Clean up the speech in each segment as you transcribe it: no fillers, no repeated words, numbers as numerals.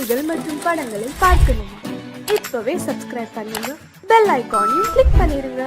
செய்திகள் மற்றும் படங்களை பார்க்கணுமா? இப்பவே சப்ஸ்கிரைப் பண்ணுங்க, பெல் ஐகானையும் கிளிக் பண்ணிருங்க.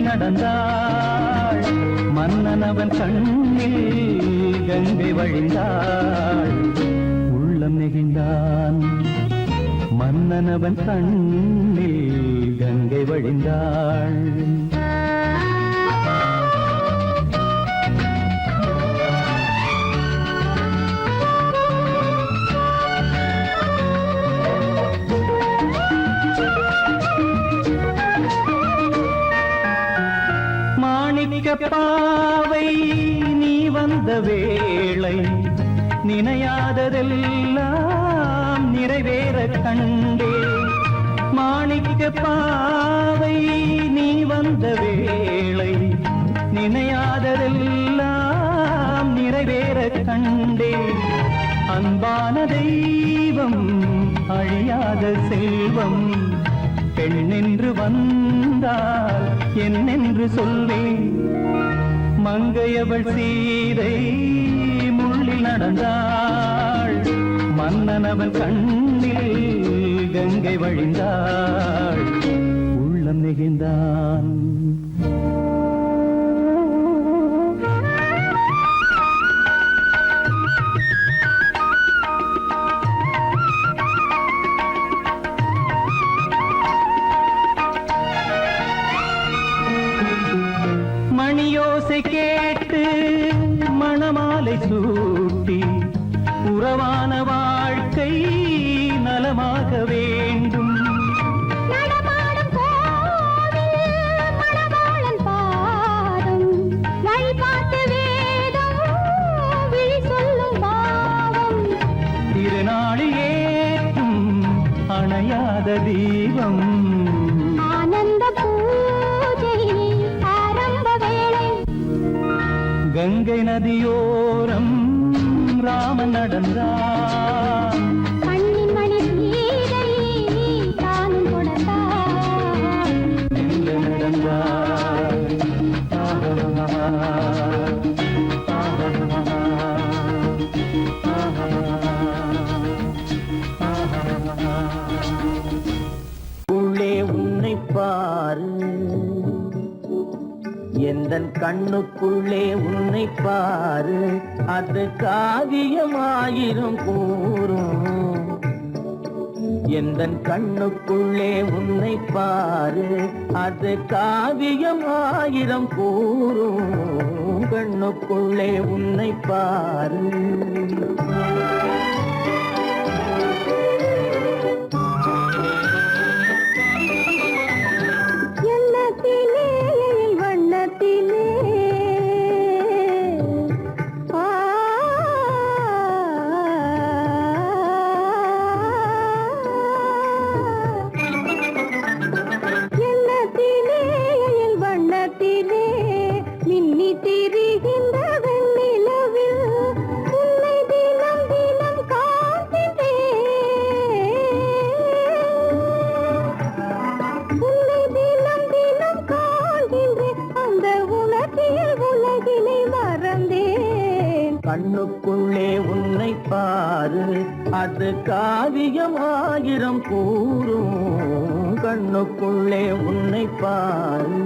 நடந்தாள் மன்னனவன் கண்ணில் கங்கை வழிந்தாள். உள்ளம் நெகிழ்ந்தான் மன்னனவன் கண்ணில் கங்கை வழிந்தாள். பாவை நீ வந்த வேளை நினையாததெல்லாம் நிறைவேற கண்டே. மாணிக்க பாவை நீ வந்த வேளை நினையாததெல்லாம் நிறைவேற கண்டே. அன்பான தெய்வம் அழியாத செல்வம் பெண்ணென்று வந்தால் என்னென்று சொல்வேன். மங்கையவள் சீதை முள்ளில் நடந்தாள் மன்னனவன் கண்ணில் கங்கை வழிந்தாள். உள்ளம் நெகிழ்ந்தான் மணியோசை கேட்டு மணமாலை சூட்டி உறவான வாழ்க்கை நலமாக வேண்டும். நடமாடும் கோவில் மணவாளன் பாதம் வழிபாட்டு வேதம் விழி சொல்லும் பாவம். திருநாளில் ஏற்றும் அணையாத தீபம் ஆனந்த பூஜை ஆரம்ப வேளை. கங்கை நதியோரம் ராமன் நடந்தான். கண்ணின் மணி சீதை தானும் கொடுத்தான். எங்க நடந்தான் உள்ளே உன்னை பாரு எந்தன் கண்ணுக்குள்ளே உன்னை பாரு. அது காவியமாயிரும் கூறும். எந்தன் கண்ணுக்குள்ளே உன்னை பாரு அது காவியமாயிரம் கூறும். கண்ணுக்குள்ளே உன்னை பாரு. என்ன கண்ணுக்குள்ளே உன்னை பாரு, அது காவியமாயிரம் கூறும். கண்ணுக்குள்ளே உன்னை பாரு.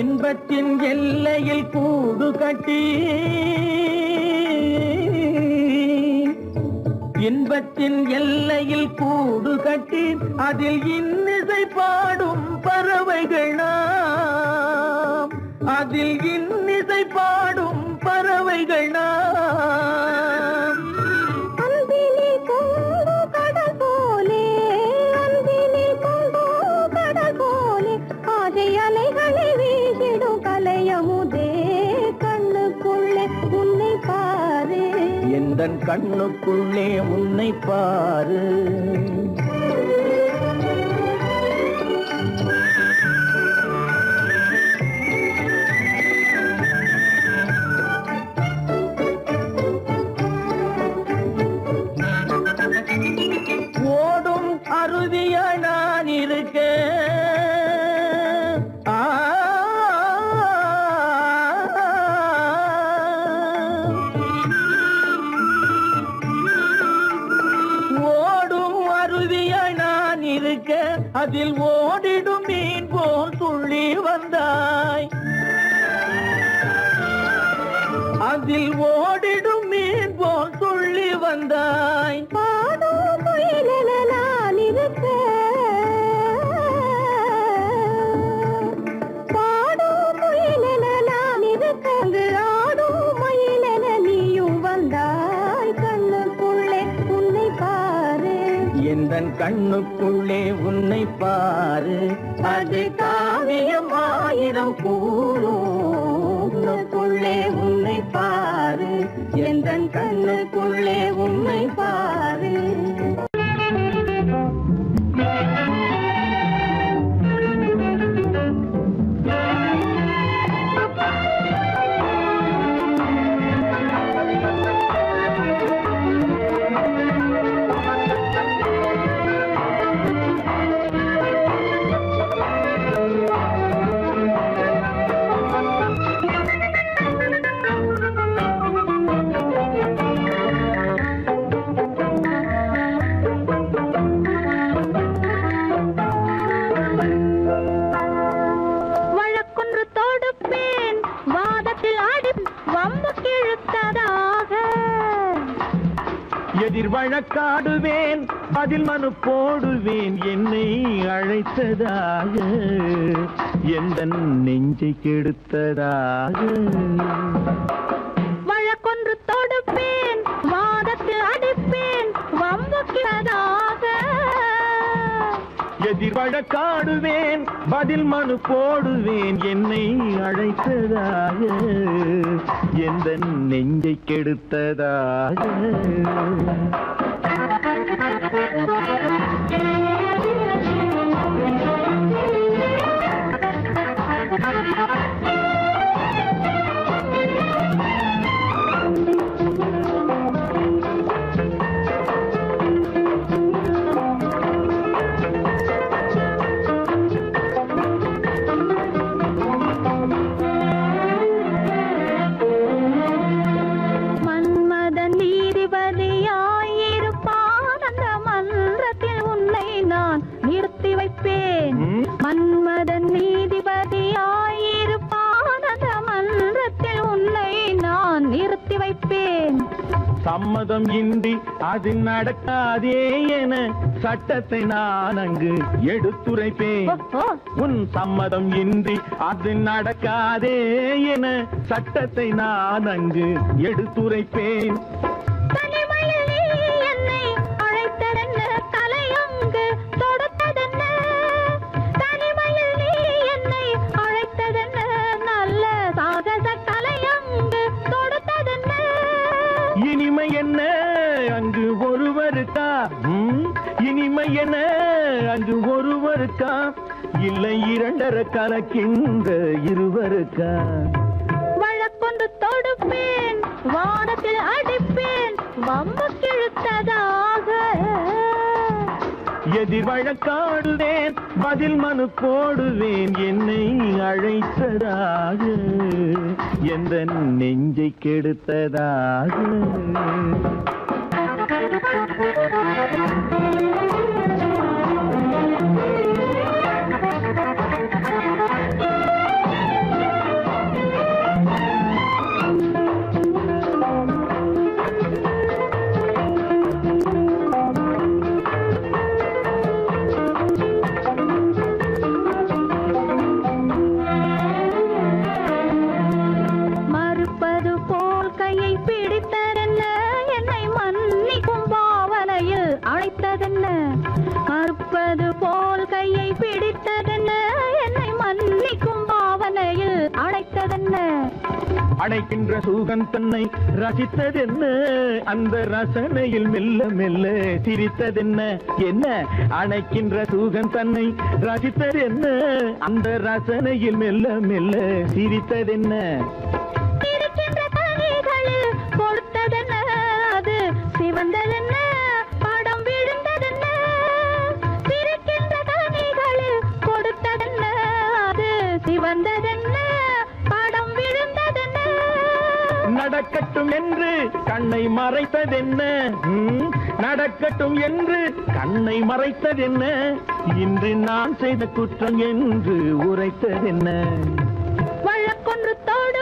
இன்பத்தின் எல்லையில் கூடு கட்டி, இன்பத்தின் எல்லையில் கூடு கட்டி, அதில் இன்னிசை பாடும் பறவைகள் நாம், அதில் இன்னிசை பாடும் பறவைகள் நாம். அன்பிலே பொங்கு கடல் போலே, அன்பிலே பொங்கு கடல் போலே, ஆசை அலைகளை வீசிடும் கலையமுதே, கண்ணுக்குள்ளே உன்னை பாரு. எந்தன் கண்ணுக்குள்ளே உன்னை பாரு. ஓடும் அருவிய நான் இருக்க, ஓடும் அருவிய நான் இருக்க, அதில் ஓடிடும் மீன் போல் துள்ளி வந்தாய், அதில் ஓடிடும் மீன் போல் துள்ளி வந்தாய். பாடும் முயலென நான் இருக்க, பாடும் முயலென நான் இருக்க, அங்கு ஆடும் மயிலென நீயும் வந்தாய், கண்ணுக்குள்ளே உன்னை பாரு. எந்தன் கண்ணுக்குள்ளே உன்னை பாரு, அது காவியம் ஆயிரம் கூறும். கண்ணுக்குள்ளே உன்னை பாரு, எந்தன் கண்ணுக்குள்ளே உன்னை பாரு. வழக்கொன்று தொடுப்பேன், வாதத்தில் ஆடி வம்பு கிழுத்ததாக, எதிர் வழக்காடுவேன், அதில் மனு போடுவேன், என்னை அழைத்ததாக, எந்தன் நெஞ்சை கெடுத்ததாக. வழக்கொன்று தொடுப்பேன், வாதத்தில் அடிப்பேன், வம்பு கிழதாக, எதிர் வழக்காடுவேன், பதில் மனு போடுவேன், என்னை அழைத்ததாக, எந்தன் நெஞ்சை கெடுத்ததாக. மன்மதன் நீதிபதியாயிருப்பான், அந்த மன்றத்தில் உன்னை நான் நிறுத்தி வைப்பேன். மன்மதன் நீதிபதியாயிருப்பான், அந்த மன்றத்தில் உன்னை நான் நிறுத்தி வைப்பேன். சம்மதம் இன்றி அது நடக்காதே என சட்டத்தை நான் அங்கு எடுத்துரைப்பேன். உன் சம்மதம் இன்றி அது நடக்காதே என சட்டத்தை நான் அங்கு எடுத்துரைப்பேன். தனிமையில் நீ என்னை அழைத்ததென்ன, தலையங்கு தொடுத்ததென்ன, தனிமையில் நீ என்னை அழைத்ததென்ன, நல்ல சாகச தலையங்கு தொடுத்ததென்ன. இனிமை என்ன அங்கு ஒருவருக்கா, இனிமை என்ன அங்கு ஒருவருக்கா, இல்லை இரண்டரை கலக்கின்ற இருவருக்கா. வழக்கொன்று தொடுப்பேன், வானத்தில் அடிப்பேன், வம்பு கிழுத்ததாக. உயிர் வழக்காடுவேன், பதில் மனு போடுவேன், என்னை அழைத்ததாக, எந்த நெஞ்சை கெடுத்ததாக. மறுப்பது போல் கையை பிடித்ததென்ன, என்னை மன்னிக்கும் பாவனையில் அழைத்ததென்ன. மறுப்பது போல் கையை பிடித்ததென்ன, என்னை மன்னிக்கும் பாவனையில் அழைத்ததென்ன. அணைக்கின்ற சுகம் தன்னை ரசித்ததென்ன, அந்த ரசனையில் மெல்ல மெல்ல சிரித்ததென்ன. என்ன அணைக்கின்ற சுகம் தன்னை ரசித்ததென்ன, அந்த ரசனையில் மெல்ல மெல்ல சிரித்ததென்ன. இருக்கின்ற கனிகளில் கொடுத்ததென்ன, அது சிவந்ததென்ன, படம் விழுந்ததென்ன. இருக்கின்ற கனிகளில் கொடுத்ததென்ன, அது சிவந்ததென்ன, படம் விழுந்ததென்ன. நடக்கட்டும் என்று கண்ணை மறைத்ததென்ன, நடக்கட்டும் என்று கண்ணை மறைத்ததென்ன, இன்று நான் செய்த குற்றம் என்று உரைத்ததென்ன. வழக்கொன்று தோடு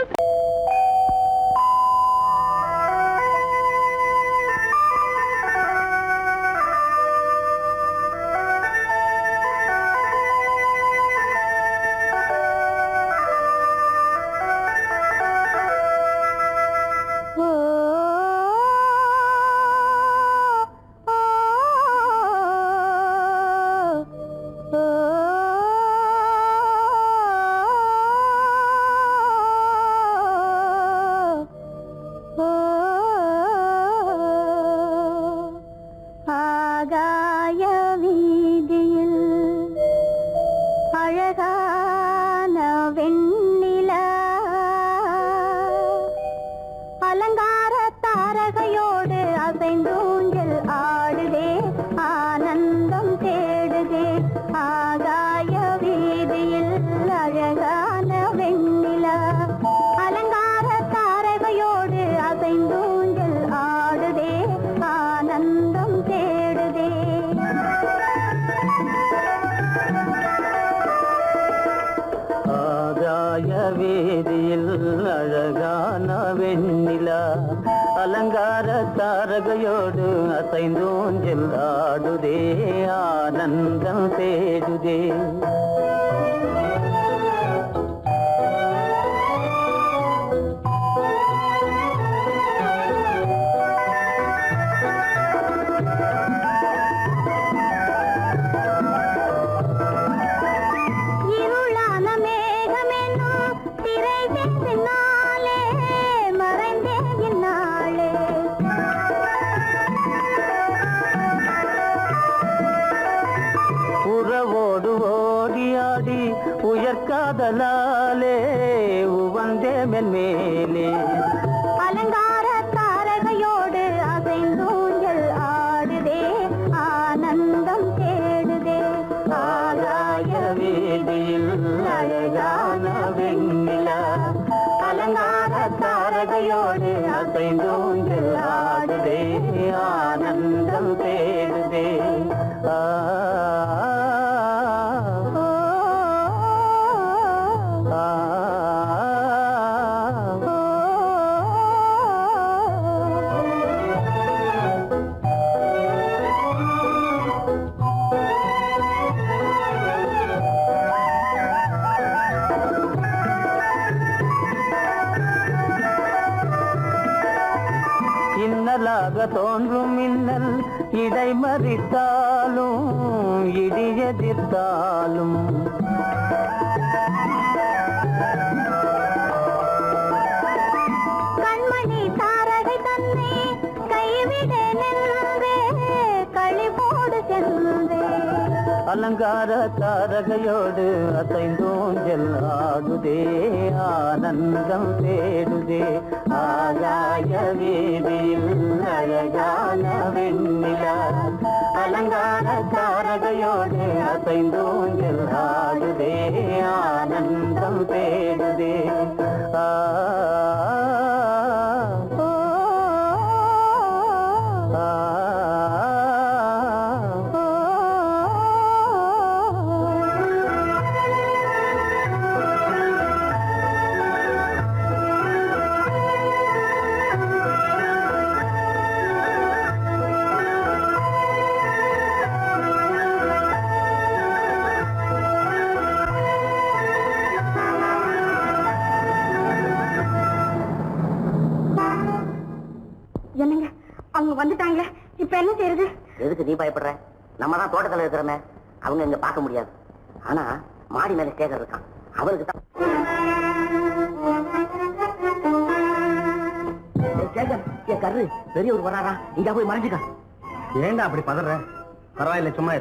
ஆகாய வீதியில் அழகான வெண்ணிலா, அலங்கார தாரகையோடு அசைந்தூஞ்சல் ஆடுதே, ஆனந்தம் தேடுதே. ஆகாய வீதியில் அழகான வெண்ணிலா, அலங்கார தாரகையோடு அசைந்தூஞ்சல் ஆடுதே, ஆனந்தம் தேடுதே. ஆகாய வேதியில் அழகான வெண்ணிலா, அலங்கார தாரகையோடு அசைந்தோஞ்சல் ஆடுதே, ஆனந்தம் தேடுதே. இருளான மேகமென்னும் திரை பின்னாலே மறைந்தே இந்நாளே. உறவோடு ஓடியாடி உயர்காதலாலே உவந்தே மென்மேலே. அலங்கார தாரகையோடு அசைந்தூஞ்சல் ஆடுதே, ஆனந்தம் தேடுதே. ஆகாய வீதியில் அழகான வெண்ணிலா, அலங்கார தாரகையோடு அசைந்தோஞ்சல் ஆடுதே, ஆனந்தம் தேடுதே. ஆ இன்னலாக தோன்றும் மின்னல் இடை மறித்தாலும் இடி எதிர்த்தாலும், கண்மணி தாரகை தன்னை கைவிட நின்றே, களிபோடு சென்றே. அலங்கார தாரகையோடு அசைந்தோஞ்சல் ஆடுதே, ஆனந்தம் தேடுதே. ஆகாய வீதியில் அழகான வெண்ணிலா, அலங்கார தாரகையோடு அசைந்தோங்கில் ஆடுதே ஆனந்தம் தேடுதே என்னங்க அவங்க வந்துட்டாங்களே, இப்ப என்ன செய்யறது? எதுக்கு நீ பயப்படுற? நம்ம தான் தோட்டத்துல இருக்கிறோமே, அவங்க இங்க பார்க்க முடியாது. ஆனா மாடி மேல சேகர் இருக்கான், அவருக்கு தான். சேகர், என் கரு பெரியவர் வராரா, இங்க போய் மறைஞ்சுக்க. ஏண்டா அப்படி பதற? பரவாயில்ல, சும்மா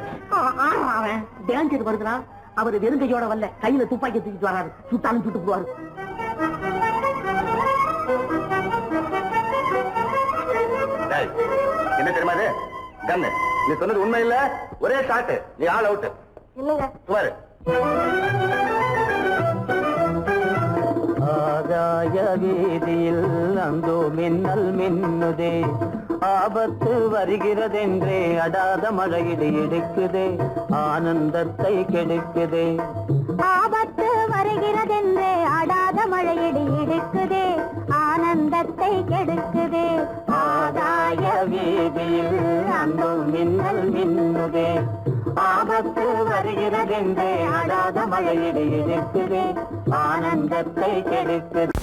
அவன் டேஞ்சர் வருதுனா, அவர் வெறுங்கையோட வரல, கையில துப்பாக்கி தூக்கிட்டு வராரு, சுட்டாலும் சுட்டு போவாரு. என்ன தெரியுமா இது? கண்ணு, நீ சொன்னது உண்மை இல்ல, ஒரே ஷாட், நீ ஆல் அவுட். இல்லைங்க சுமாரு. ஆகாய வீதியில் அந்தோ மின்னல் மின்னுதே, ஆபத்து வருகிறதென்றே அடாத மழையிடு எடுக்குதே, ஆனந்தத்தை கெடுக்குதே. ஆபத்து வருகிறதென்றே அடாத மழையடி எடுக்குதே, ஆனந்தத்தை கெடுக்குதே. ஆகாய வீதியில் அந்தோ மின்னல் மின்னுதே, ஆபத்து வருகிறதென்றே அடாத மழையிடு எடுக்குதே, ஆனந்தத்தை கெடுக்குதே.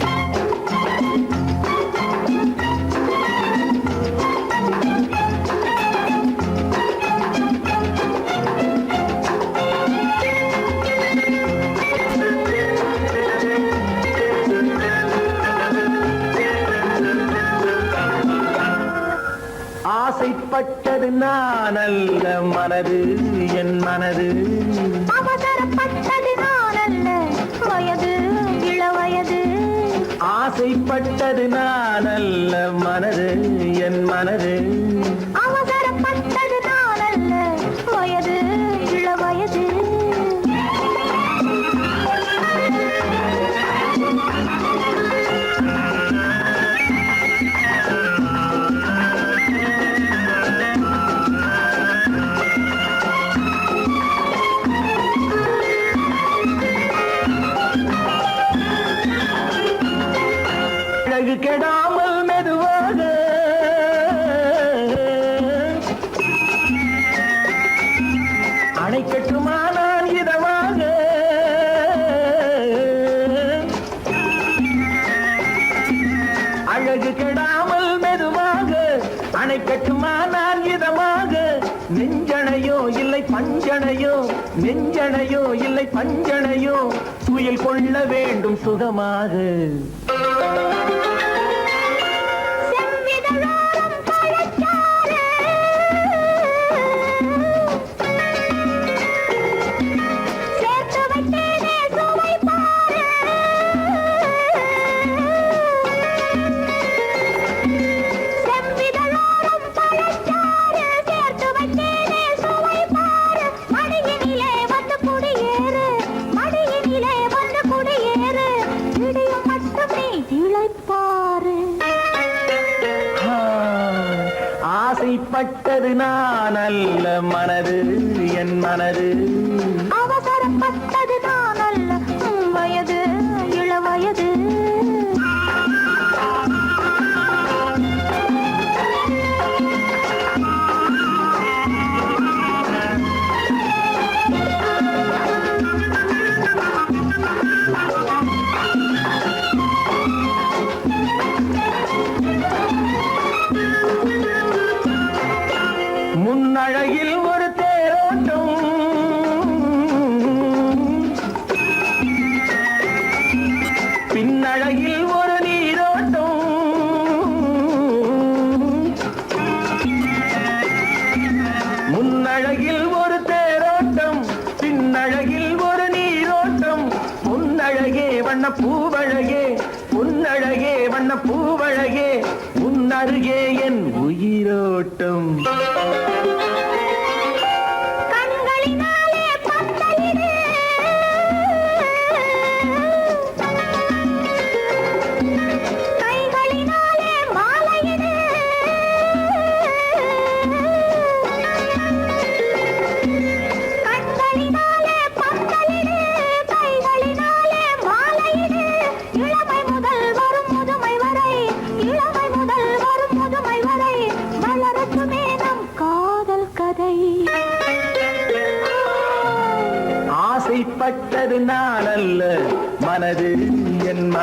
ஆசைப்பட்டது நான் அல்ல மனது, என் மனது. அவசரப்பட்டது நான் அல்ல வயது, இளவயது. ஆசைப்பட்டது நான் அல்ல மனது, என் மனது. அவசரப்பட்டது நான் அல்ல வயது, இளவயது. அழகு கெடாமல் மெதுவாக அணைக்கட்டுமா நான் இதமாக, அழகு கெடாமல் மெதுவாக அணைக்கட்டுமா நான் இதமாக. நெஞ்சணையோ இல்லை பஞ்சணையோ, நெஞ்சணையோ இல்லை பஞ்சணையோ, துயில் கொள்ள வேண்டும் சுகமாக. செவ்விதழோரம் பழச்சாறு, சேர்த்து வைத்தேனே சுவை பாரு. செவ்விதழோரம் பழச்சாறு, சேர்த்து வைத்தேனே சுவை பாரு. மடியினிலே வந்து குடியேறு, மடியினிலே வந்து குடியேறு. இடியும் மட்டும் நீ இளைப்பாரு. ஆசைப்பட்டது நான் அல்ல மனது, என் மனது. அவசரப்பட்டது நான் அல்ல வயது, இளவயது. முன்னழகில் ஒரு தேரோட்டம், பின்னழகில் ஒரு நீரோட்டம். முன்னழகில் ஒரு தேரோட்டம், பின்னழகில் ஒரு நீரோட்டம். முன்னழகே வண்ண பூவழகே, உன்னழகே வண்ண பூவழகே, உன்னருகே என் உயிரோட்டம்.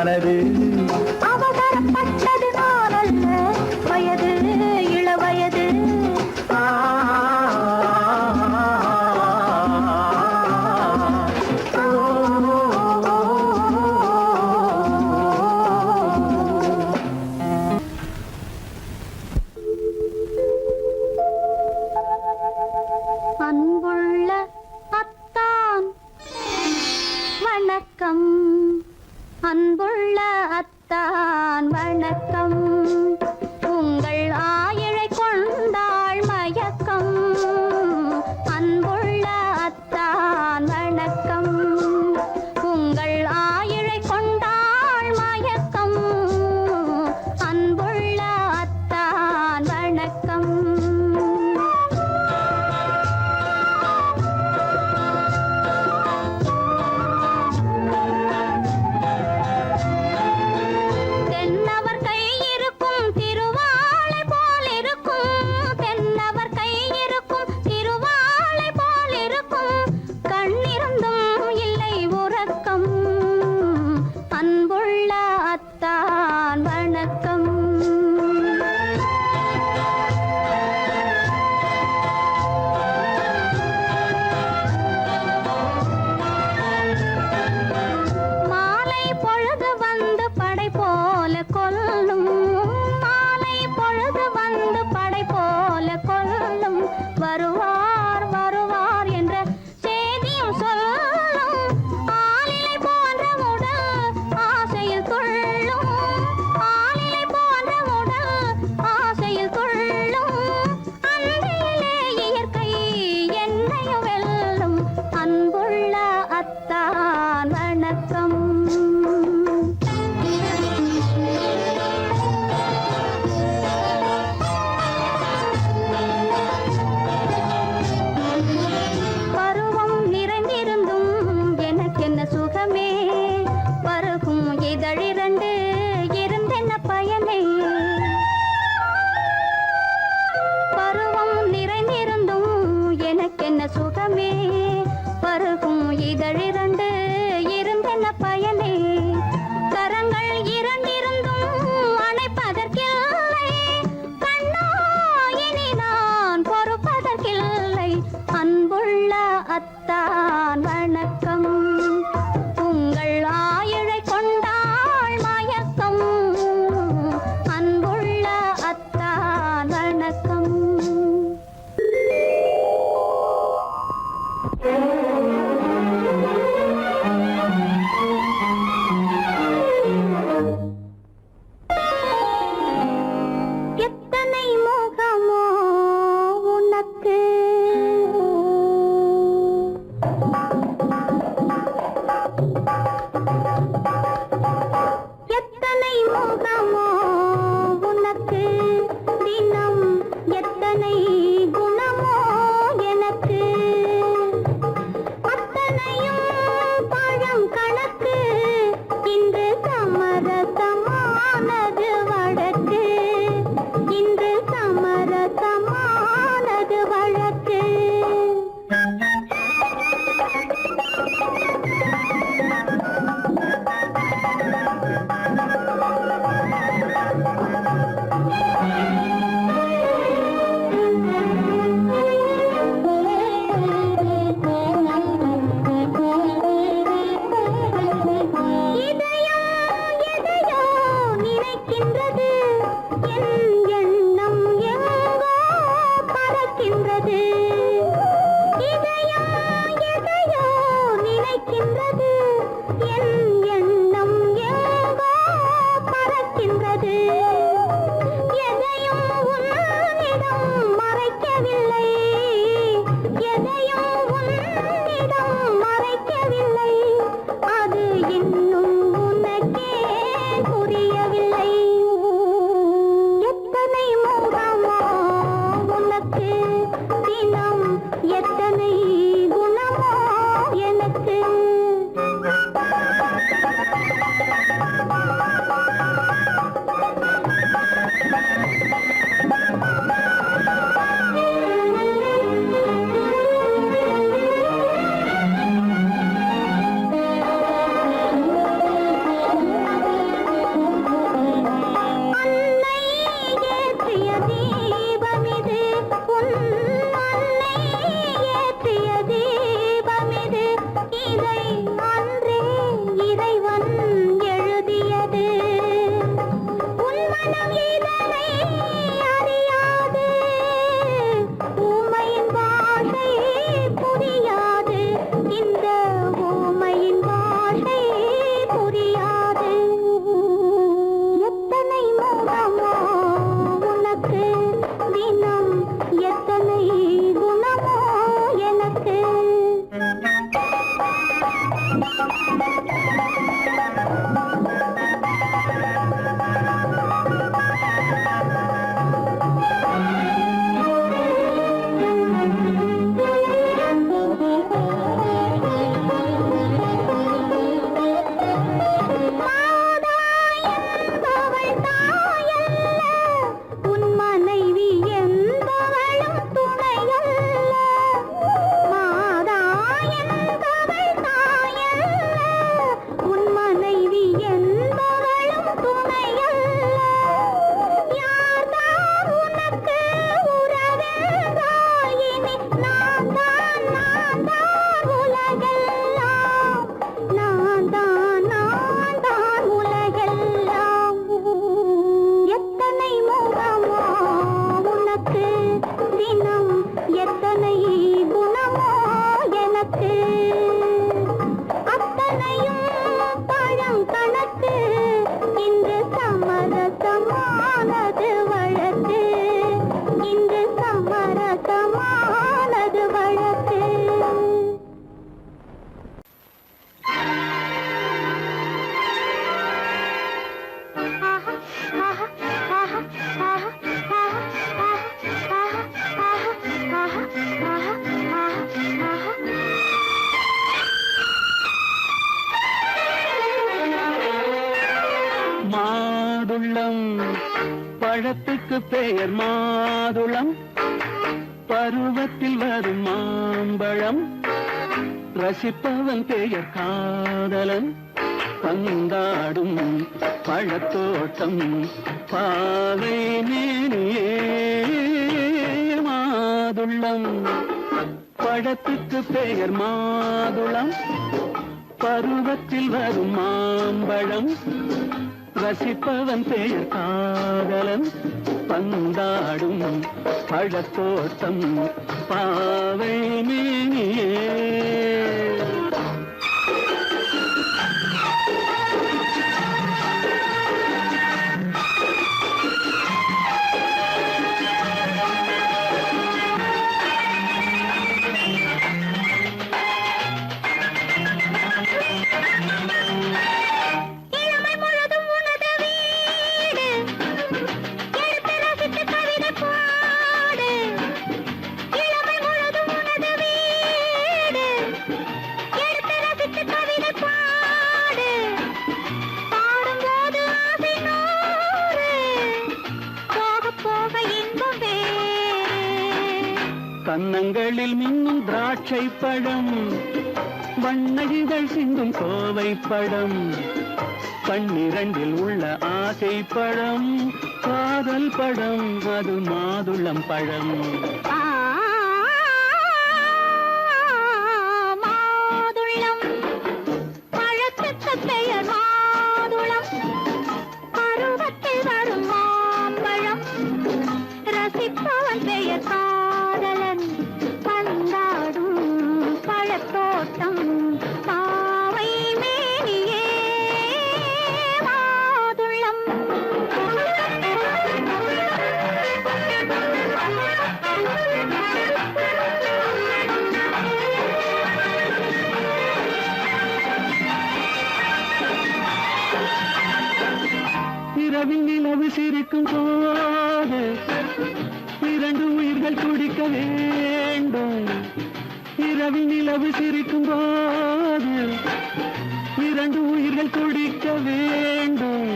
ஆனது. அவசரப்பட்டது நான் அல்ல, வயது இளவயது. அன்புள்ள அத்தான் வணக்கம், அன்புள்ள அத்தான் வணக்கம். உங்கள் ஆயிழை கொண்டாள் மயக்கம், அன்புள்ள அத்தான் வணக்கம். உங்கள் ஆயிழை கொண்டாள் மயக்கம், அன்புள்ள அத்தான் வணக்கம். தென்னவர் கை இருக்கும் திருவாளை போல் இருக்கும், தென்னவர் கை இருக்கும் திருவாளை போல் இருக்கும். கண்ணிருந்தும் இல்லை உறக்கம், அன்புள்ள அத்தான் வணக்கம். மாலை பொழுது வந்து படை போல கொல்லும், மாலை பொழுது வந்து படை போல கொல்லும். வருவார் வருவார் என்ற செய்தியும் சொல்லும், ஆளிலை போன்ற உடல் ஆசையில் துள்ளும், ஆளிலை போன்ற உடல் ஆசையில் துள்ளும். அன்றையிலே இயற்கை என்னையும் வெல்லும், அன்புள்ள அத்தான் வணக்கம். பருவம் நிறைந்திருந்தும் எனக்கென்ன சுகமே, பருகும் இதழிரண்டு இருந்தென்ன பயனே. பருவம் நிறைந்திருந்தும் எனக்கென்ன சுகமே, பருகும் இதழிரண்டு இருந்தென்ன பயனே. கரங்கள் இரண்டிருந்தும் அணைப்பதற்கில்லை, கண்ணா இனி நான் பொறுப்பதற்கில்லை, அன்புள்ள அத்தான் வணக்கம். உங்கள் ஆயிழை கொண்டாள் மயக்கம், அன்புள்ள அத்தான் வணக்கம். எத்தனை முகமோ உனக்கு, எத்தனை முகமோ உனக்கு, தினம் எத்தனை குணமோ எனக்கு. அத்தனையும் பழம் கணக்கு, இன்று சமரசமானது வழக்கு, இன்று சமரசமானது வழக்கு. இதயம் எதையோ நினைக்கின்றது, என் எண்ணம் எங்கோ பறக்கின்றது. இதயம் எதையோ நினைக்கின்றது, என் எண்ணம் எங்கோ பறக்கின்றது. எதையும் உன்னிடம் மறைக்கவில்லை, எதையும் உன்னிடம் மறைக்கவில்லை, அது இன்னும் உனக்கே புரியவில்லை. எத்தனை முகமோ உனக்கு, தினம் எத்தனை குணமோ எனக்கு. தோட்டம் பழத்துக்கு பெயர் மாதுளம் பருவத்தில் வரும் மாம்பழம் ரசிப்பவன் பெயர் காதலன் பந்தாடும் பழத்தோட்டம் பாவை மேனியே மாதுளம் பழத்துக்கு பெயர் மாதுளம் பருவத்தில் வரும் மாம்பழம் ரசிப்பவன் பெயர் காதலன் பந்தாடும் பழத்தோட்டம் பாவை மேனியே கன்னங்களில் மின்னும் திராட்சை பழம் வண்ணகிகள் சிந்தும் கோவை பழம் கண்ணிரண்டில் உள்ள ஆசை பழம் காதல் பழம் அது மாதுளம் பழம் மாதுளம் பழத்துக்கு பெயர் மாதுளம் பருவத்தில் வரும் மாம்பழம் ரசிப்பவன் பெயர் காதலன் பந்தாடும் பழத்தோட்டம் பாவை மேனியே மாதுளம் இரவில் நிலவு சிரிக்கும் போது இரண்டு உயிர்கள் துடிக்க வேண்டும் இரவில் நிலவு சிரிக்கும் போது இரண்டு உயிர்கள் துடிக்க வேண்டும்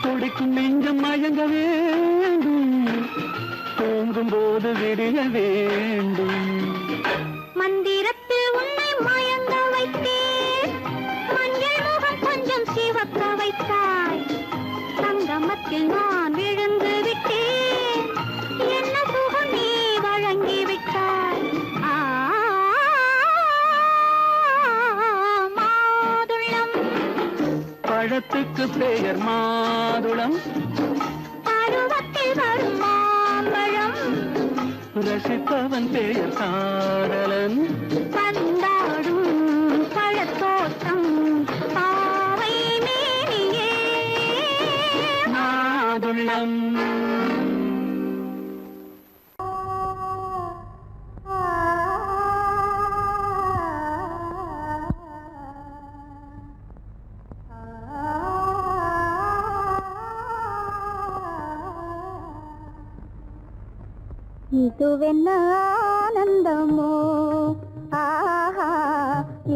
துடிக்கும் நெஞ்சம் மயங்க வேண்டும் தூங்கும் போது விடிய வேண்டும் மந்திரத்தில் உன்னை மயங்க வைத்தேன் மஞ்சள் முகம் கொஞ்சம் சிவக்க வைத்தாய் சங்கமத்தில் நான் விழுந்து விட்டேன் என்ன சுகம் நீ வழங்கி விட்டாய் மாதுளம் பழத்துக்கு பெயர் மாதுளம் பருவத்தில் வரும் மாம்பழம் ரசிப்பவன் பெயர் காதலன் பந்தாடும் பழத்தோட்டம் பாவை மேனியே மாதுளம் இதுவென்ன ஆனந்தமோ ஆஹா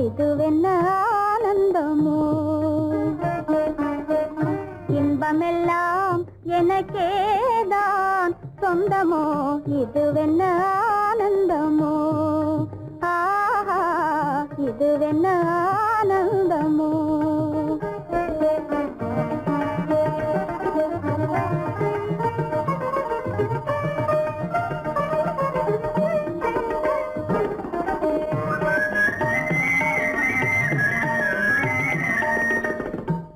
இதுவென்ன ஆனந்தமோ இன்பமெல்லாம் எனக்கேதான் சொந்தமோ இதுவென்ன ஆனந்தமோ ஆஹா இதுவென்ன ஆனந்தமோ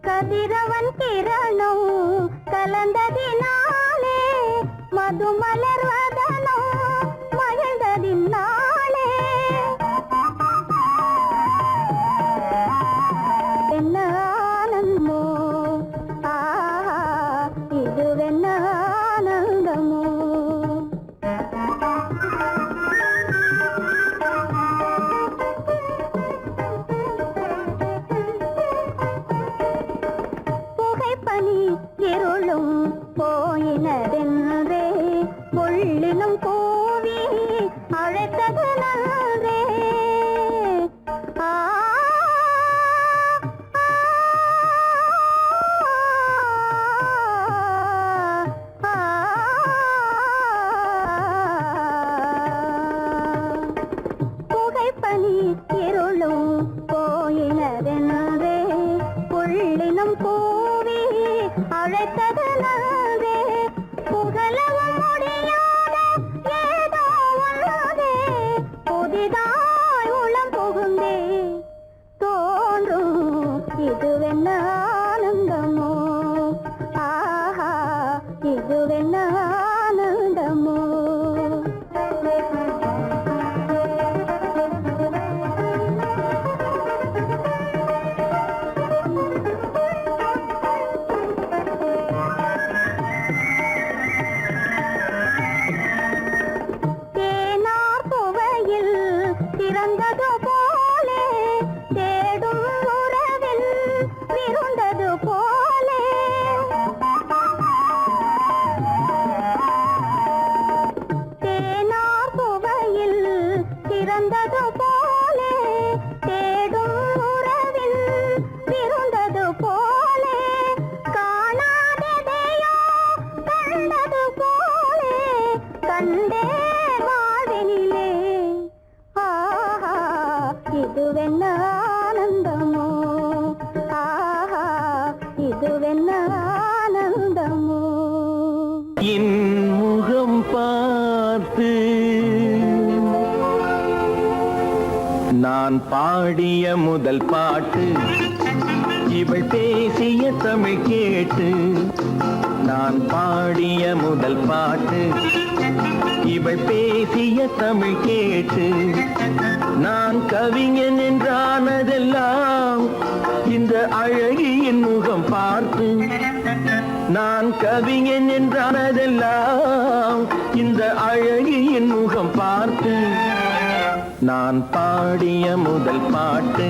கதிரவன் கிரணம் கலந்ததினாலே மது மலர்வதனோ மகிழ்ந்ததினாலே என்ன ஆனந்தமோ ஆஹா இதுவென்ன ஆனந்தமோ புகைப்பனி இருளும் போயினதென்றே புள்ளினும் கூவி அழைத்தது நன்றே ஆ ஆ, இதுவென்ன ஆனந்தமோ பிறந்தது போலே தேடும் உறவில் விருந்தது போலே தேனார் புவையில் பிறந்தது போலே தேடும் உறவில் விருந்தது போலே காணாததையோ கண்டது போலே கண்டே வாழ்வினிலே இதுவென்ன ஆனந்தமோ ஆஹா இதுவென்ன ஆனந்தமோ என் முகம் பார்த்து நான் பாடிய முதல் பாட்டு இவள் பேசிய தமிழ் கேட்டு நான் பாடிய முதல் பாட்டு இவள் பேசிய தமிழ் கேட்டு நான் கவிஞன் என்றானதெல்லாம் இந்த அழகியின் முகம் பார்த்து நான் கவிஞன் என்றானதெல்லாம் இந்த அழகியின் முகம் பார்த்து நான் பாடிய முதல் பாட்டு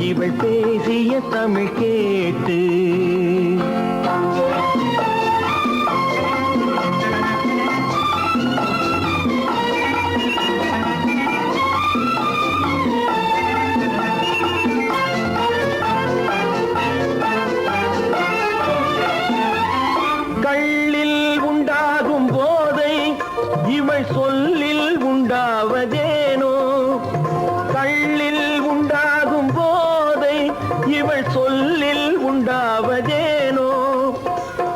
இவள் பேசிய தமிழ் கேட்டு சொல்லில் உண்டாவதேனோ கள்ளில் உண்டாகும் போதை இவள் சொல்லில் உண்டாவதேனோ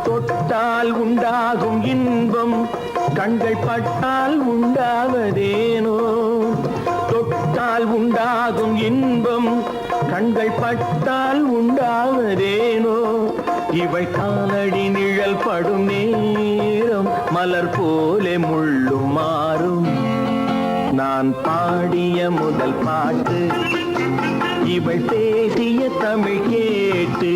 தொட்டால் உண்டாகும் இன்பம் கண்கள் பட்டால் உண்டாவதேனோ தொட்டால் உண்டாகும் இன்பம் கண்கள் பட்டால் உண்டாவதேனோ இவள் காலடி நிழல் படும் நேரம் மலர் போலே முள்ளும் மாறும் நான் பாடிய முதல் பாட்டு இவள் பேசிய தமிழ் கேட்டு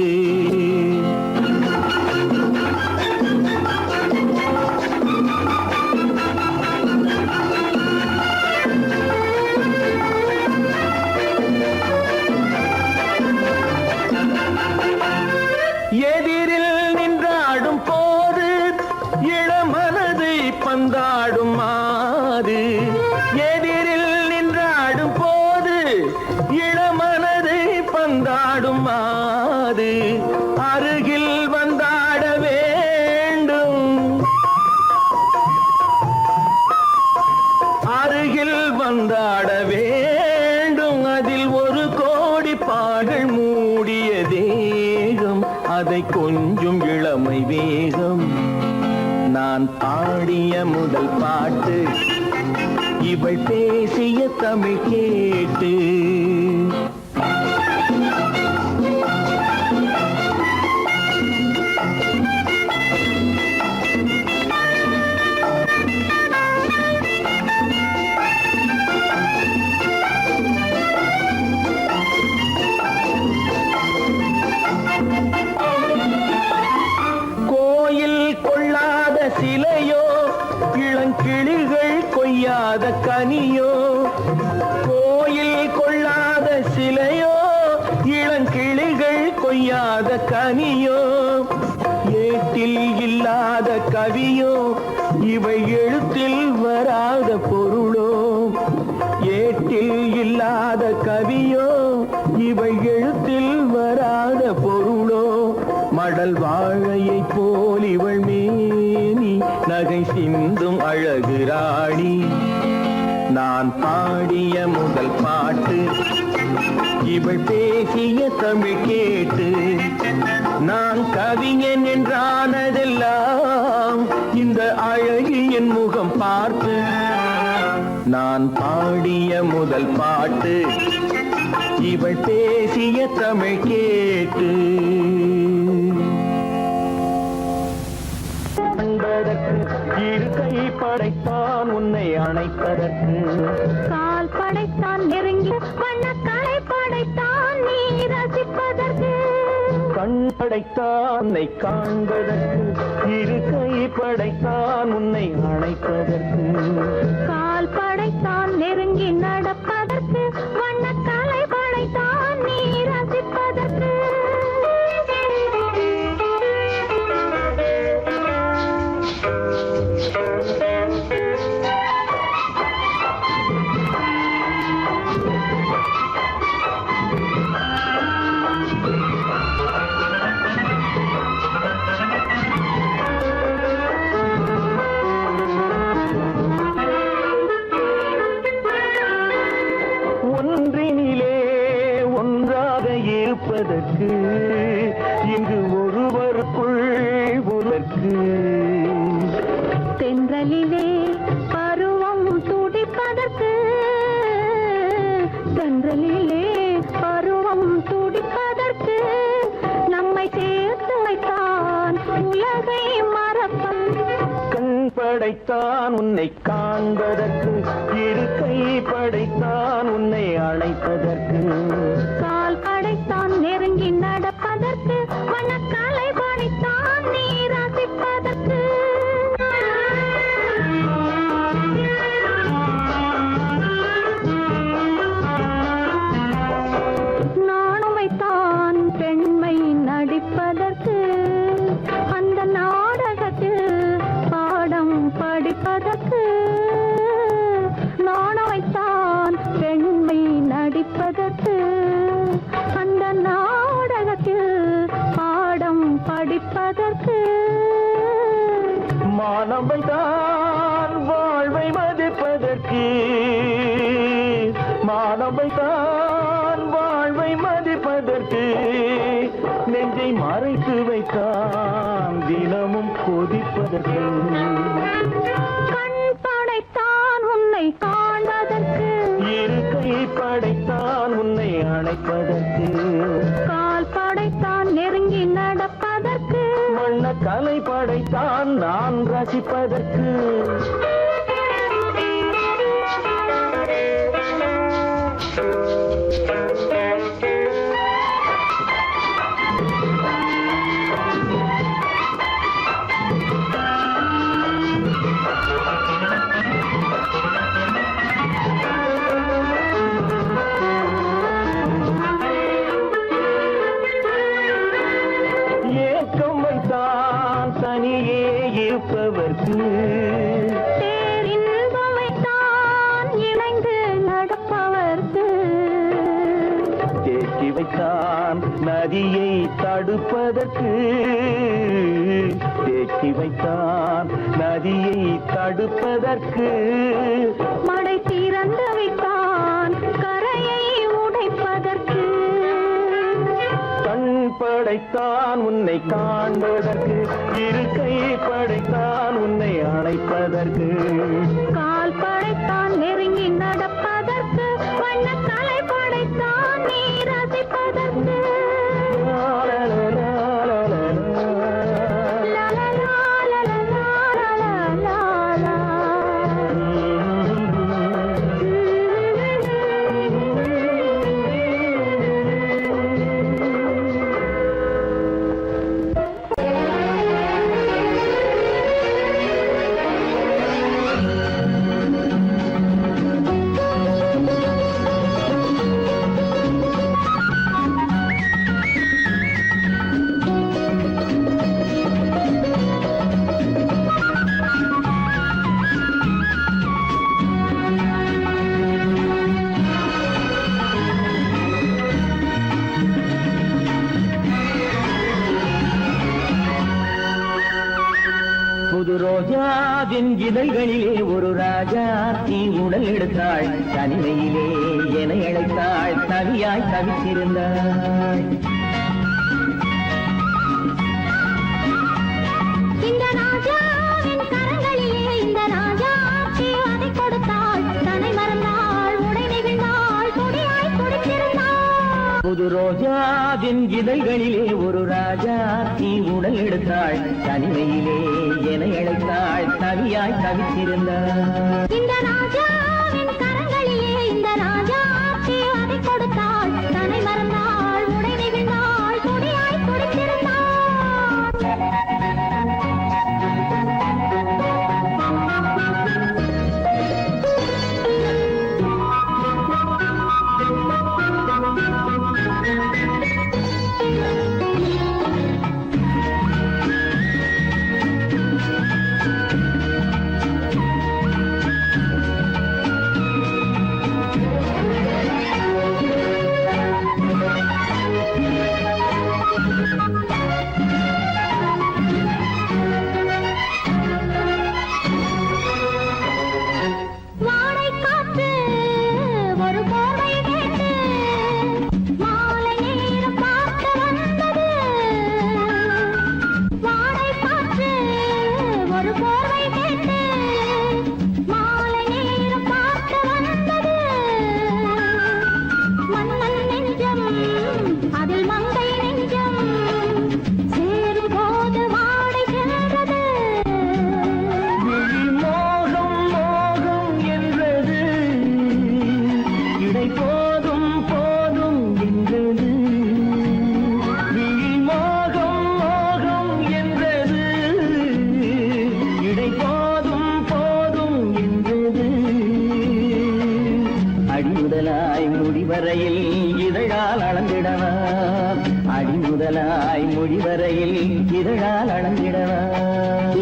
எதிரில் நின்றாடும் போது இளமனதை பந்தாடும் மாது எதிரில் நின்றாடும் போது இளமனதை பந்தாடும் மாது அருகில் வந்தாட வேண்டும் அருகில் வந்தாட வேண்டும் அதில் ஒரு கோடி பாடல் மூடிய தேகம் அதை கொஞ்சம் இளமை வேகம் நான் பாடிய முதல் பாட்டு இவள் பேசிய தமிழ் கேட்டு சிலையோ இளங்கிளிகள் கொய்யாத கனியோ கோயில் கொள்ளாத சிலையோ இளங்கிளிகள் கொய்யாத கனியோ ஏட்டில் இல்லாத கவியோ இவை எழுத்தில் வராத பொருளோ ஏட்டில் இல்லாத கவியோ இவை எழுத்தில் வராத பொருளோ மடல் வாழையை போல் இவள் மேனி நகை சிந்தும் அழகு ராணி நான் பாடிய முதல் பாட்டு இவள் பேசிய தமிழ் கேட்டு நான் கவிஞன் என்றானதெல்லாம் இந்த அழகியின் முகம் பார்த்து நான் பாடிய முதல் பாட்டு இவள் பேசிய தமிழ் கேட்டு காண்பதற்கு இரு கை படைத்தான் உன்னை அணைப்பதற்கு கால் படைத்தான் நெருங்கி வண்ணக்காலை படைத்தான் நீ ரசிப்பதற்கு கண் படைத்தான் உன்னை காண்பதற்கு இரு கை படைத்தான் உன்னை அணைப்பதற்கு கால் படைத்தான் நெருங்கி நடப்பதற்கு வண்ணக்காலை படைத்தான் நீ ரசிப்பதற்கு ஒன்றினிலே ஒன்றாக இருப்பதற்கு இங்கு ஒருவருக்குள் ஒருவருக்கு தென்றலிலே பருவம் துடிப்பதற்கு தென்றலிலே பருவம் துடிப்பதற்கு நம்மை சேர்த்து வைத்தான் உலகை மறப்பன் கண் படைத்தான் உன்னை காண்பதற்கு இரு கை படைத்தான் உன்னை அழைப்பதற்கு கால் படைத்தான் நெருங்கி நடப்பதற்கு வண்ணக்காலை படைத்தான் நீ ரசிப்பதற்கு நானும் வைத்தான் பெண்மை நடிப்பதற்கு அந்த நாடகத்தில் பாடம் படிப்பதற்கு நானும் வைத்தான் பெண்மை நடிப்பதற்கு அந்த நாடகத்தில் பாடம் படிப்பதற்கு மானவை தான் வாழ்வை மதிப்பதற்கு மானவை தான் வாழ்வை மதிப்பதற்கு நெஞ்சை மறைத்து வைத்தான் தினமும் கொதிப்பதற்கு கண் படைத்தான் உன்னை காண்பதற்கு இரு கை படைத்தான் உன்னை அணைப்பதற்கு கால் படைத்தான் நெருங்கி நடப்பதற்கு வண்ண கலை படைத்தான் நான் ரசிப்பதற்கு ஏக்கம் வைத்தான் தனியே இருப்பவர்க்கு பேரின்பம் வைத்தான் இணைந்து நடப்பவர்க்கு தேக்கி வைத்தான் நதியை தடுப்பதற்கு தேக்கி வைத்தான் நதியை தடுப்பதற்கு மடை திறந்து வைத்தான் கரையை உடைப்பதற்கு கண் படைத்தான் உன்னை காண்பதற்கு இரு கை படைத்தான் உன்னை அணைப்பதற்கு கால் படைத்தான் நெருங்கி நடப்பதற்கு வண்ணக்கலை படைத்தான் நீ ரசிப்பதற்கு புது ரோஜாவின் இதழ்களிலே ஒரு ராஜா தீ உடல் எடுத்தாள் தனிமையிலே என அழைத்தாள் தவியாய் தவித்திருந்தாள் இந்த ராஜாவின் கரங்களிலே இந்த ராஜா அதை கொடுத்தாள் தன்னை மறந்தாள் உடை நெகிழ்ந்தாள் கொடியாய் கொடுத்திருந்தாள் புது ரோஜாவின் இதழ்களிலே ஒரு ராஜா தீ உடல் எடுத்தாள் தனிமையிலே என அழைத்தாள் தவியாய் தவித்திருந்தாள். இந்த ராஜாவின் கரங்களிலே இந்த ராஜா ஆட்சி அதை கொடுத்தாள். தன்னை மறந்தாள், உடை நெகிழ்ந்தாள், துடியாய் துடித்திருந்தாள். இதழால் அளந்திடவா.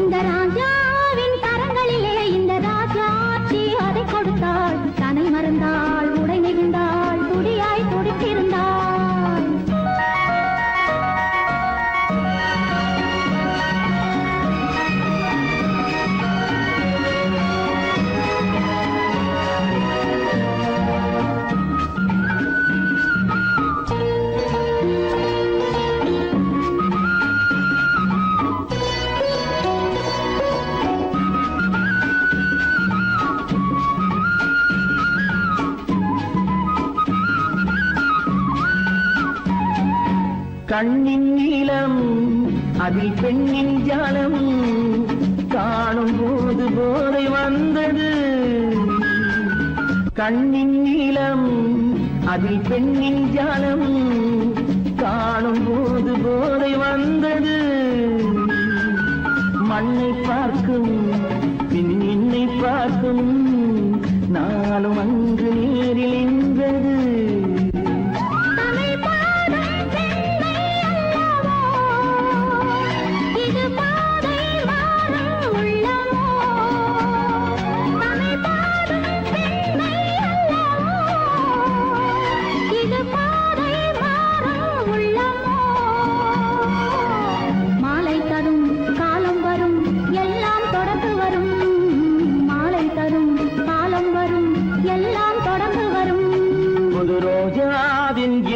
இந்த ராஜாவின் கரங்களிலே இந்த ராஜா ஆட்சி அதை கொடுத்தாள். தன்னை மறந்தாள், உடை நெகிழ்ந்தாள், துடியாய் துடித்திருந்தாள். கண்ணின் நீளம் அதில் பெண்ணின் ஜாலம் காணும் போது போதை வந்தது. கண்ணின் நீளம் அதில் பெண்ணின் ஜாலம் காணும் போது போதை வந்தது. மண்ணை பார்க்கும் பின் என்னை பார்க்கும் நாளும் அங்கு நீரில் நின்றது.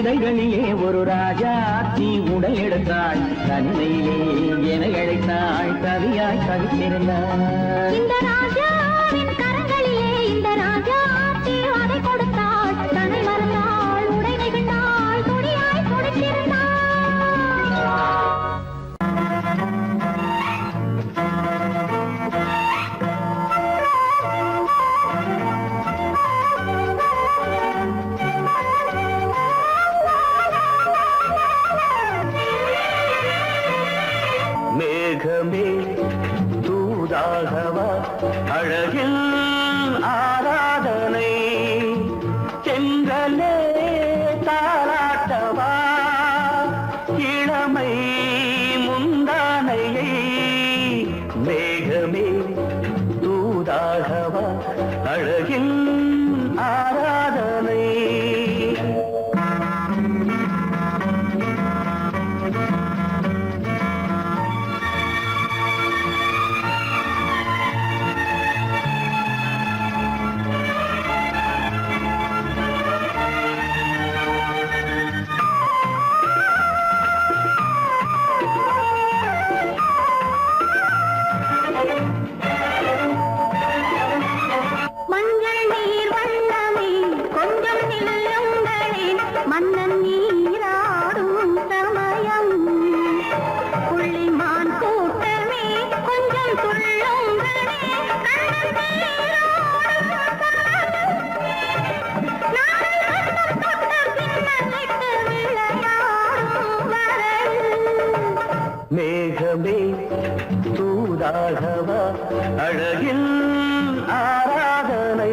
இதழ்களிலே ஒரு ராஜாத்தி உடை எடுத்தாள். தன்னையிலே என அழைத்தாள் தவியாய் தவித்திருந்தாள். இந்த ராஜாவின் கரங்களிலே இந்த ராஜா ஆட்சி அதை கொடுத்தாள். தன்னை மறந்தாள், உடை நெகிழ்ந்தாள், துடியாய் துடித்திருந்தாள். மேகமே தூதாகவா அழகில் ஆராதனை செங்கலே தாராட்டவா இளமை முந்தானையை. மேகமே தூதாகவா அழகில் ஆராதனை. தூதாகவா அழகில் ஆராதனை.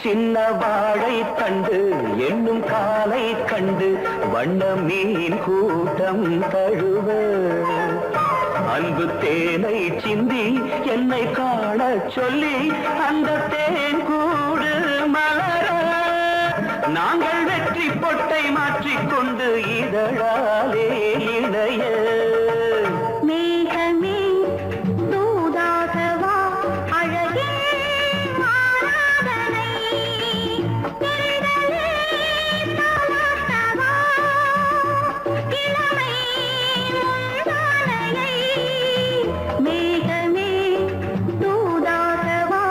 சின்ன வாழை தண்டு என்னும் காலை கண்டு வண்ண மீன் கூட்டம் தழுவ அன்பு தேனை சிந்தி என்னை காண சொல்லி அந்த தேன் கூடு மலர நாங்கள் வெற்றி பொட்டை மாற்றிக்கொண்டு இதழாலே இணைய. மேகமே தூதாகவா அழகே ஆராதனை. தென்றலே தாலாட்டவா இளமை முந்தானையை. மேகமே தூதாகவா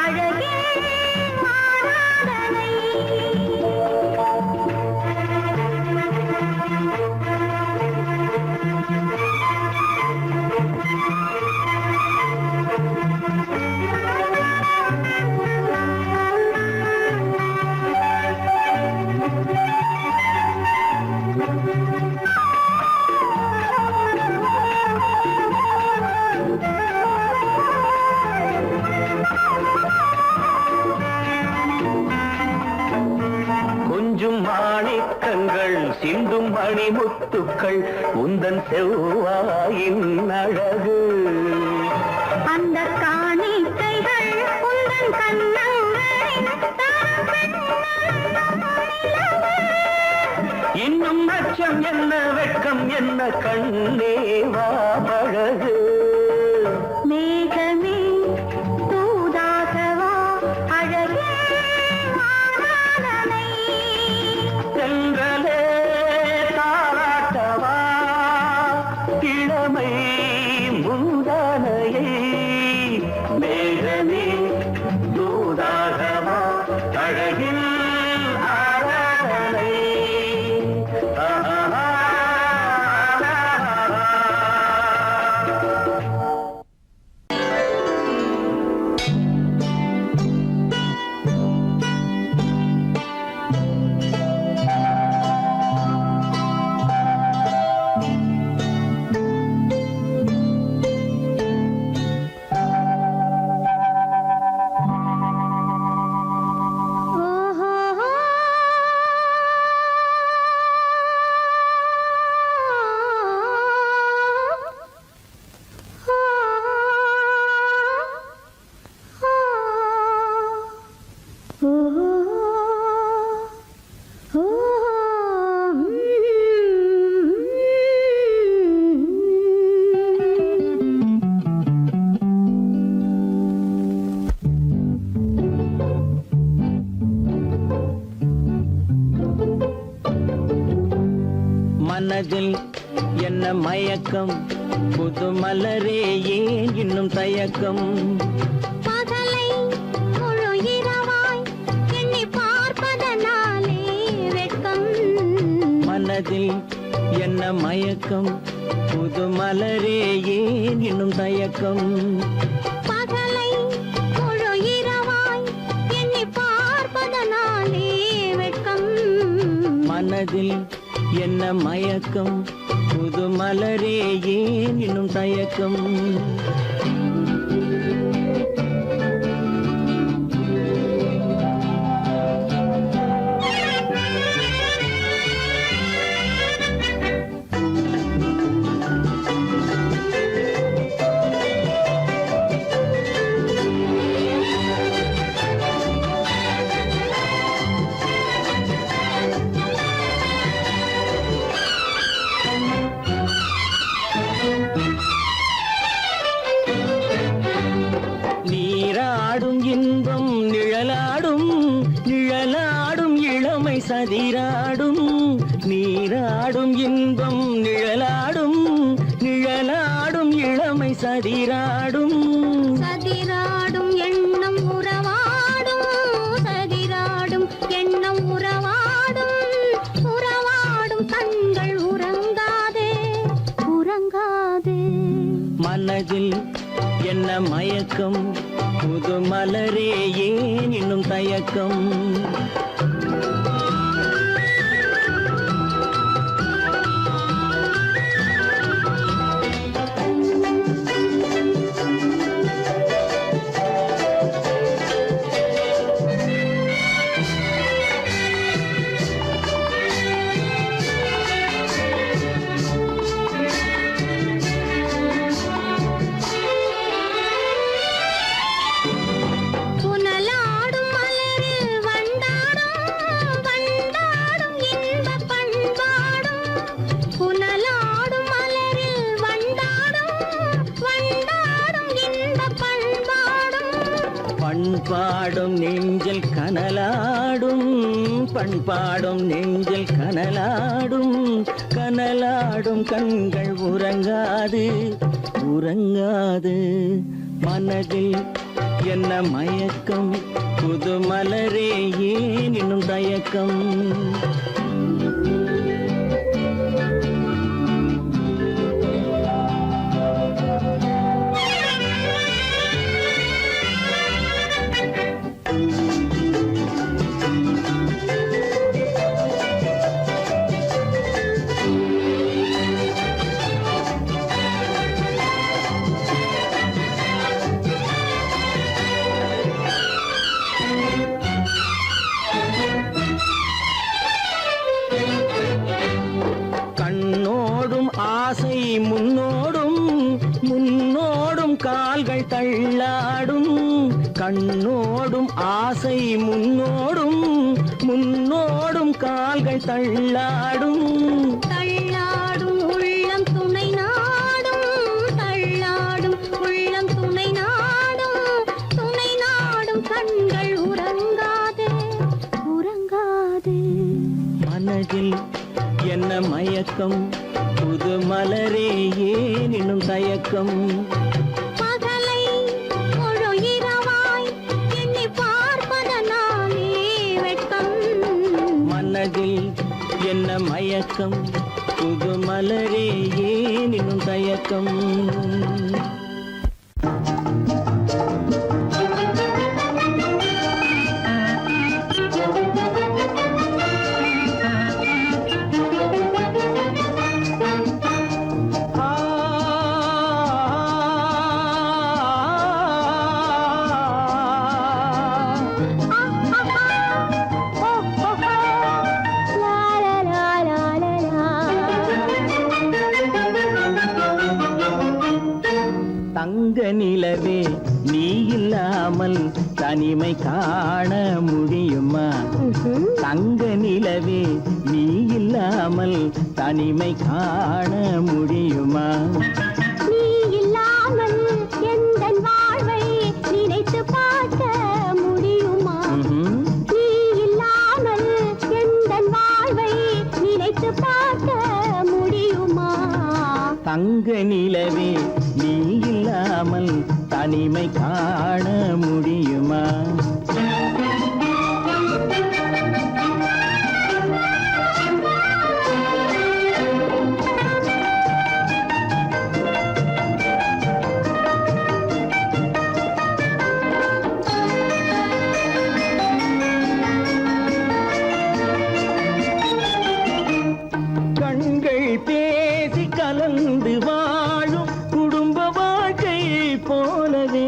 அழகே ஆராதனை. கொஞ்சம் மாணிக்கங்கள் சிந்தும் மணிமுத்துக்கள் உந்தன் செவ்வாயின் அழகு. அந்த காணிக்கைகள் உந்தன் கண்ணங்களின் இன்னும் அச்சம் என்ன வெட்கம் என்ன கண்ணே வா பழகு. மேகமே தூதாகவா அழகே ஆராதனை. சென்றலே தாராட்டவா இளமை முந்தானையை. மேகமே தூதாகவா அழகில் ஆராதனை. மனதில் என்ன மயக்கம் புது மலரே ஏன் இன்னும் தயக்கம். பகலை முழு இரவாய் எண்ணி பார்ப்பதனாலே வெட்கம். மனதில் என்ன மயக்கம் புது மலரே ஏன் இன்னும் தயக்கம். பகலை முழு இரவாய் எண்ணி பார்ப்பதனாலே வெட்கம். மனதில் என்ன மயக்கம் புது மலரே ஏன் இன்னும் தயக்கம். சதிராடும் நீராடும் இன்பம் நிழலாடும் நிழலாடும் இளமை சதிராடும் சதிராடும் எண்ணம் உறவாடும் சதிராடும் எண்ணம் என்ன மயக்கம் புது மலரே ஏன் இன்னும் தயக்கம் பண்பாடும் நெஞ்சில் கனலாடும் பண்பாடும் நெஞ்சில் கனலாடும் கனலாடும் கண்கள் உறங்காது உறங்காது மனதில் என்ன மயக்கம் புது மலரே ஏன் இன்னும் தயக்கம் ஆசை முன்னோடும் முன்னோடும் கால்கள் தள்ளாடும் கண்ணோடும் ஆசை முன்னோடும் முன்னோடும் கால்கள் தள்ளாடும் தள்ளாடும் உள்ளம் துணை நாடும் தள்ளாடும் உள்ளம் துணை நாடும் கண்கள் உறங்காது உறங்காது மனதில் என்ன மயக்கம் புது மலரே ஏன் இன்னும் தயக்கம் பகலை முழு இரவாய் எண்ணி பார்ப்பதனாலே வெட்கம் மனதில் என்ன மயக்கம் புது மலரே ஏன் இன்னும் தயக்கம் தங்க நிலவே நீ இல்லாமல் தனிமை காண முடியுமா தங்க நிலவே நீ இல்லாமல் தனிமை காண முடியுமா நீ இல்லாமல் எந்தன் வாழ்வை நினைத்து பார்க்க முடியுமா நீ இல்லாமல் எந்தன் வாழ்வை நினைத்து பார்க்க முடியுமா தங்க நிலவே நீ இல்லாமல் தனிமை காண முடியுமா கண்கள் பேசி கலந்து வாழும் குடும்ப வாழ்க்கை போலவே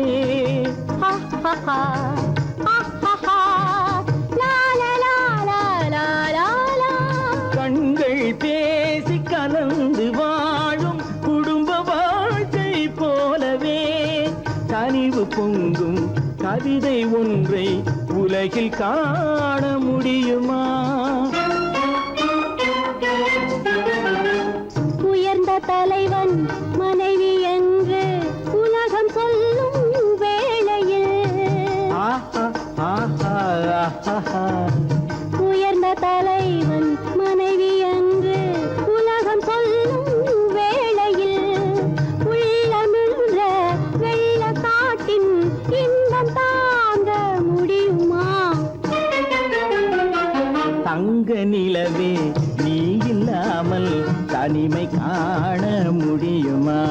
கண்கள் பேசி கலந்து வாழும் குடும்ப வாழ்க்கை போலவே கனிவு பொங்கும் கவிதை ஒன்றை உலகில் காண முடியுமா உயர்ந்த தலைவன் மனைவி என்று உலகம் சொல்லும் வேளையில் உயர்ந்த தலைவன் மனைவி என்று உலகம் சொல்லும் வேளையில் உள்ளமிழ்ற வெள்ள காட்டின் இன்பம் தாங்க முடியுமா தங்க நிலவே நீ இல்லாமல் தனிமை காண முடியுமா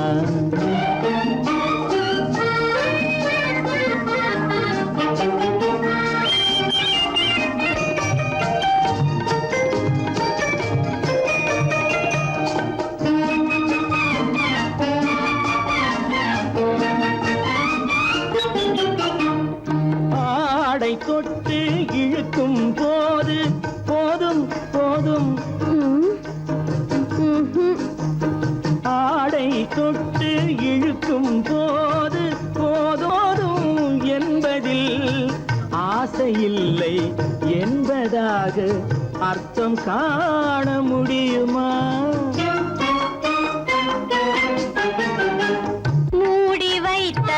போதும் ஆடை தொட்டு இழுக்கும் போது போதோதும் என்பதில் ஆசையில்லை என்பதாக அர்த்தம் காண முடியுமா? மூடி வைத்த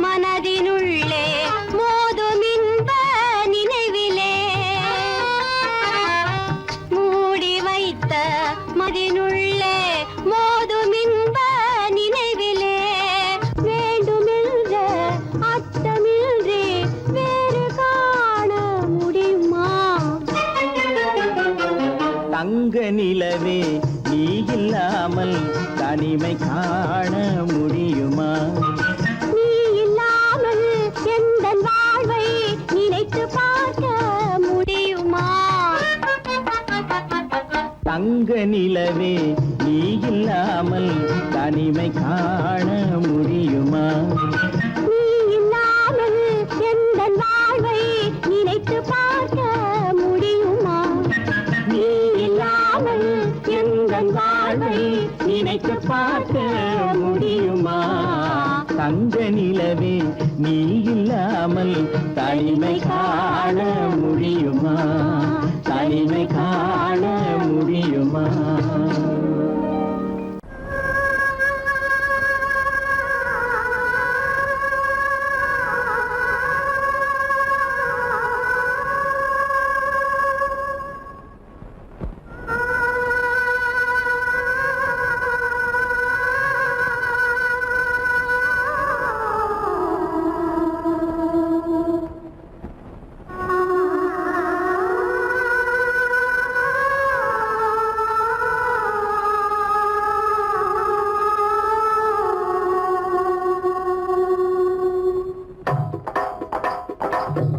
மனதினுள்ளே மோதும் இன்ப நினைவிலே மூடி வைத்த மனதினுள்ளே மோதும் இன்ப நினைவிலே வேண்டுமென்ற அர்த்தமின்றி வேறு காண முடியுமா? தங்க நிலவே நீ இல்லாமல் தனிமை காண முடியுமா? நீ இல்லாமல் எந்தன் வாழ்வை நினைத்து பார்க்க முடியுமா? தங்க நிலவே நீ இல்லாமல் தனிமை காண முடியுமா? நீ இல்லாமல் எந்தன் வாழ்வை நினைத்து பார்க்க முடியுமா? நீ இல்லாமல் எந்தன் வாழ்வை நினைத்து பார்க்க முடியுமா? தங்க நிலவே நீ இல்லாமல் தனிமை காண முடியுமா? தனிமை காண முடியுமா?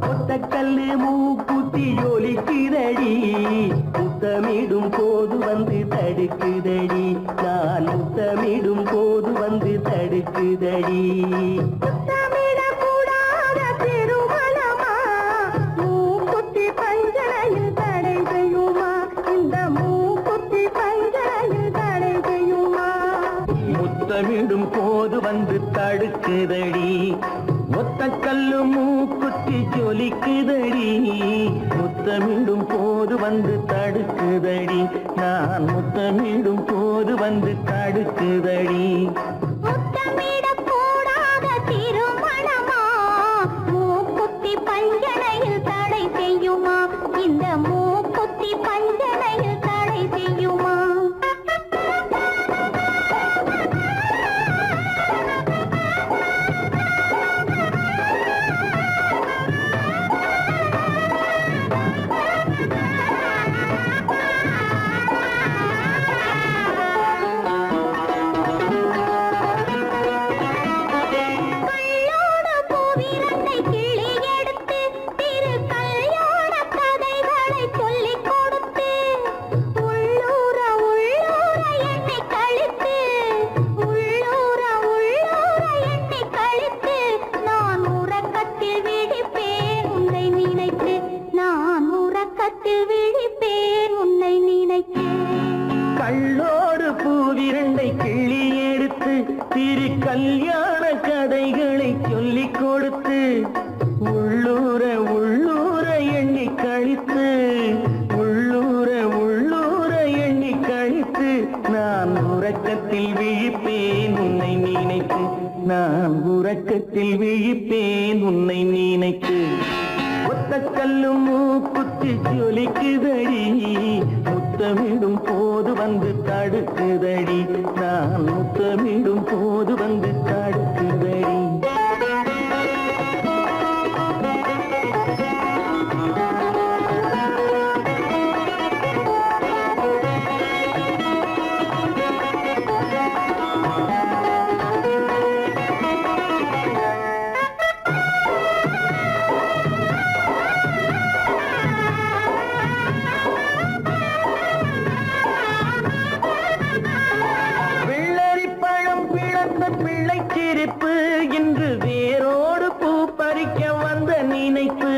ஒத்தக்கல்லு மூக்குத்தி ஒலிக்குதடி முத்தமிடும் போது வந்து தடுக்குதடி நான் முத்தமிடும் போது வந்து தடுக்குதடி முத்தமிடக்கூடாத திருமணமா மூக்குத்தி பஞ்சனையில் தடை செய்யுமா? இந்த மூக்குத்தி பஞ்சனையில் தடை செய்யுமா? முத்தமிடும் போது வந்து தடுக்குதடி ஒத்தக்கல்லு மூக்குத்தி ஜொலிக்குதடி முத்தமிடும் போது வந்து தடுக்குதடி நான் முத்தமிடும் போது வந்து தடுக்குதடி முத்தமிடக்கூடாத திருமணமா மூக்குத்தி பஞ்சனையில் தடை செய்யுமா? இந்த மூக்குத்தி பஞ்சனையில் தடை செய்யுமா? கள்ளோட பூவிரண்டை கிள்ளி எடுத்து திரு கல்யாண கதைகளை சொல்லிக் கொடுத்து உள்ளூர உள்ளூர எண்ணி கழித்து உள்ளூர உள்ளூர எண்ணி கழித்து நான் உறக்கத்தில் விழிப்பேன் உன்னை நினைத்து நான் உறக்கத்தில் விழிப்பேன் உன்னை நினைத்து கள்ளோடு பூவிரண்டை கிள்ளி எடுத்து திரு கல்யாண கதைகளை சொல்லிக் கொடுத்து உள்ளூர உள்ளூர எண்ணி கழித்து உள்ளூர உள்ளூர எண்ணி கழித்து நான் உறக்கத்தில் விழிப்பேன் உன்னை நினைத்து நான் உறக்கத்தில் விழிப்பேன் உன்னை நினைத்து ஒத்தக்கல்லும் மூக்குத்தி ஜொலிக்குதடி முத்தமிடும் போது வந்து தடுக்குதடி நான் முத்தமிடும் போது வந்து தடுக்குதடி வெள்ளரிப்பழம் பிளந்த பிள்ளை சிரிப்பு இன்று வேரோடு பூ பறிக்க வந்த நினைப்பு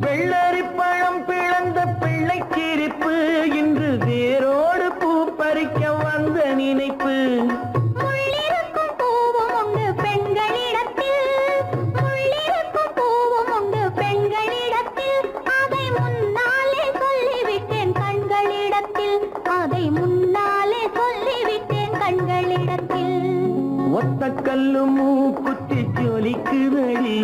வெள்ளரிப்பழம் பிளந்த பிள்ளை சிரிப்பு இன்று ஒத்தக்கல்லு மூக்குத்தி ஜொலிக்குதடி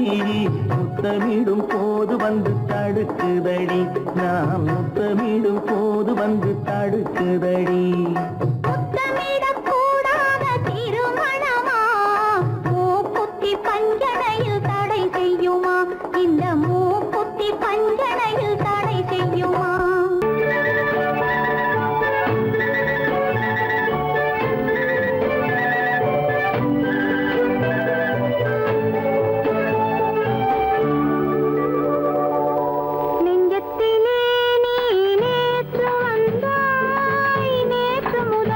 முத்தமிடும் போது வந்து தடுக்குதடி நாம் முத்தமிடும் போது வந்து தடுக்குதடி முத்தமிடக்கூடாத திருமணமா மூக்குத்தி பஞ்சனையில் தடை செய்யுமா இந்த மூக்குத்தி பஞ்சனையில் தடை செய்யுமா நெஞ்சத்திலே நீ நேற்று வந்தாய் நேற்று முதல்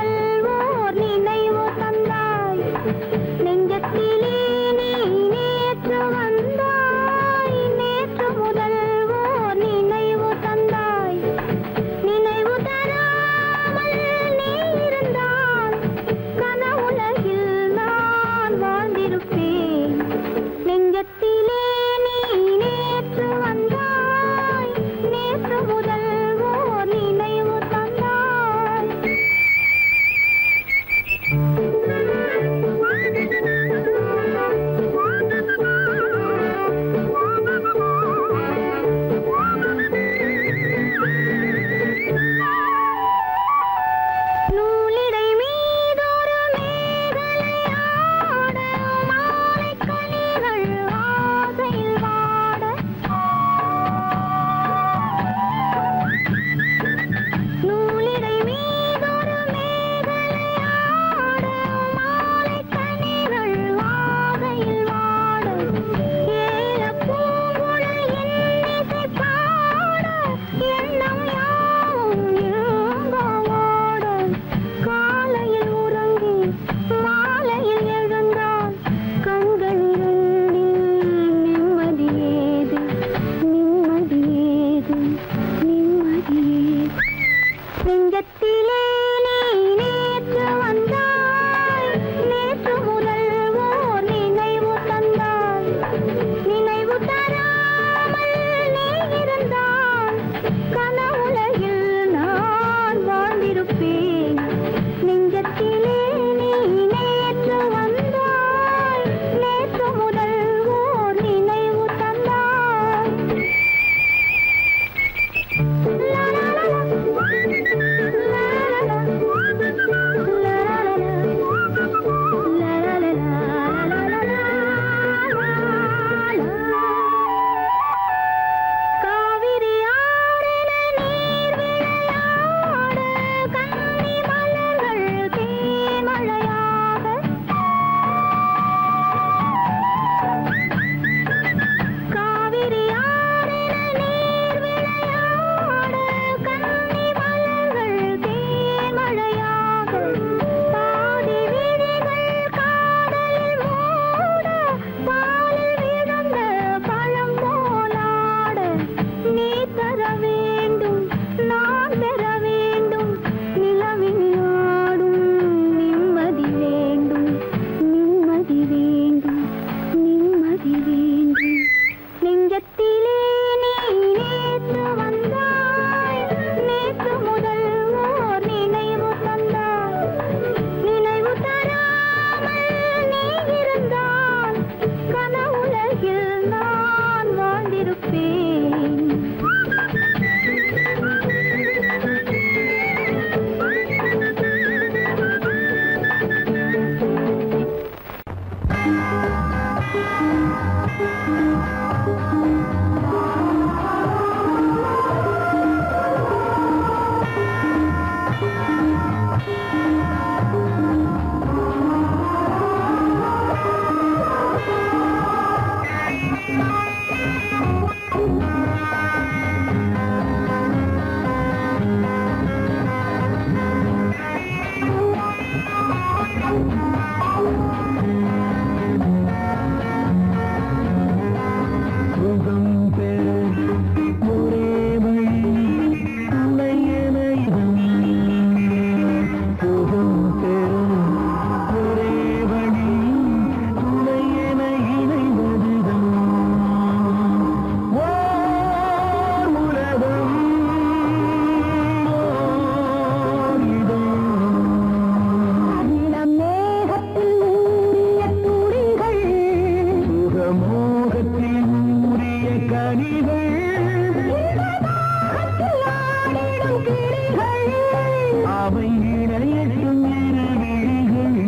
அவை இணையட்டும் இரு விழிகள்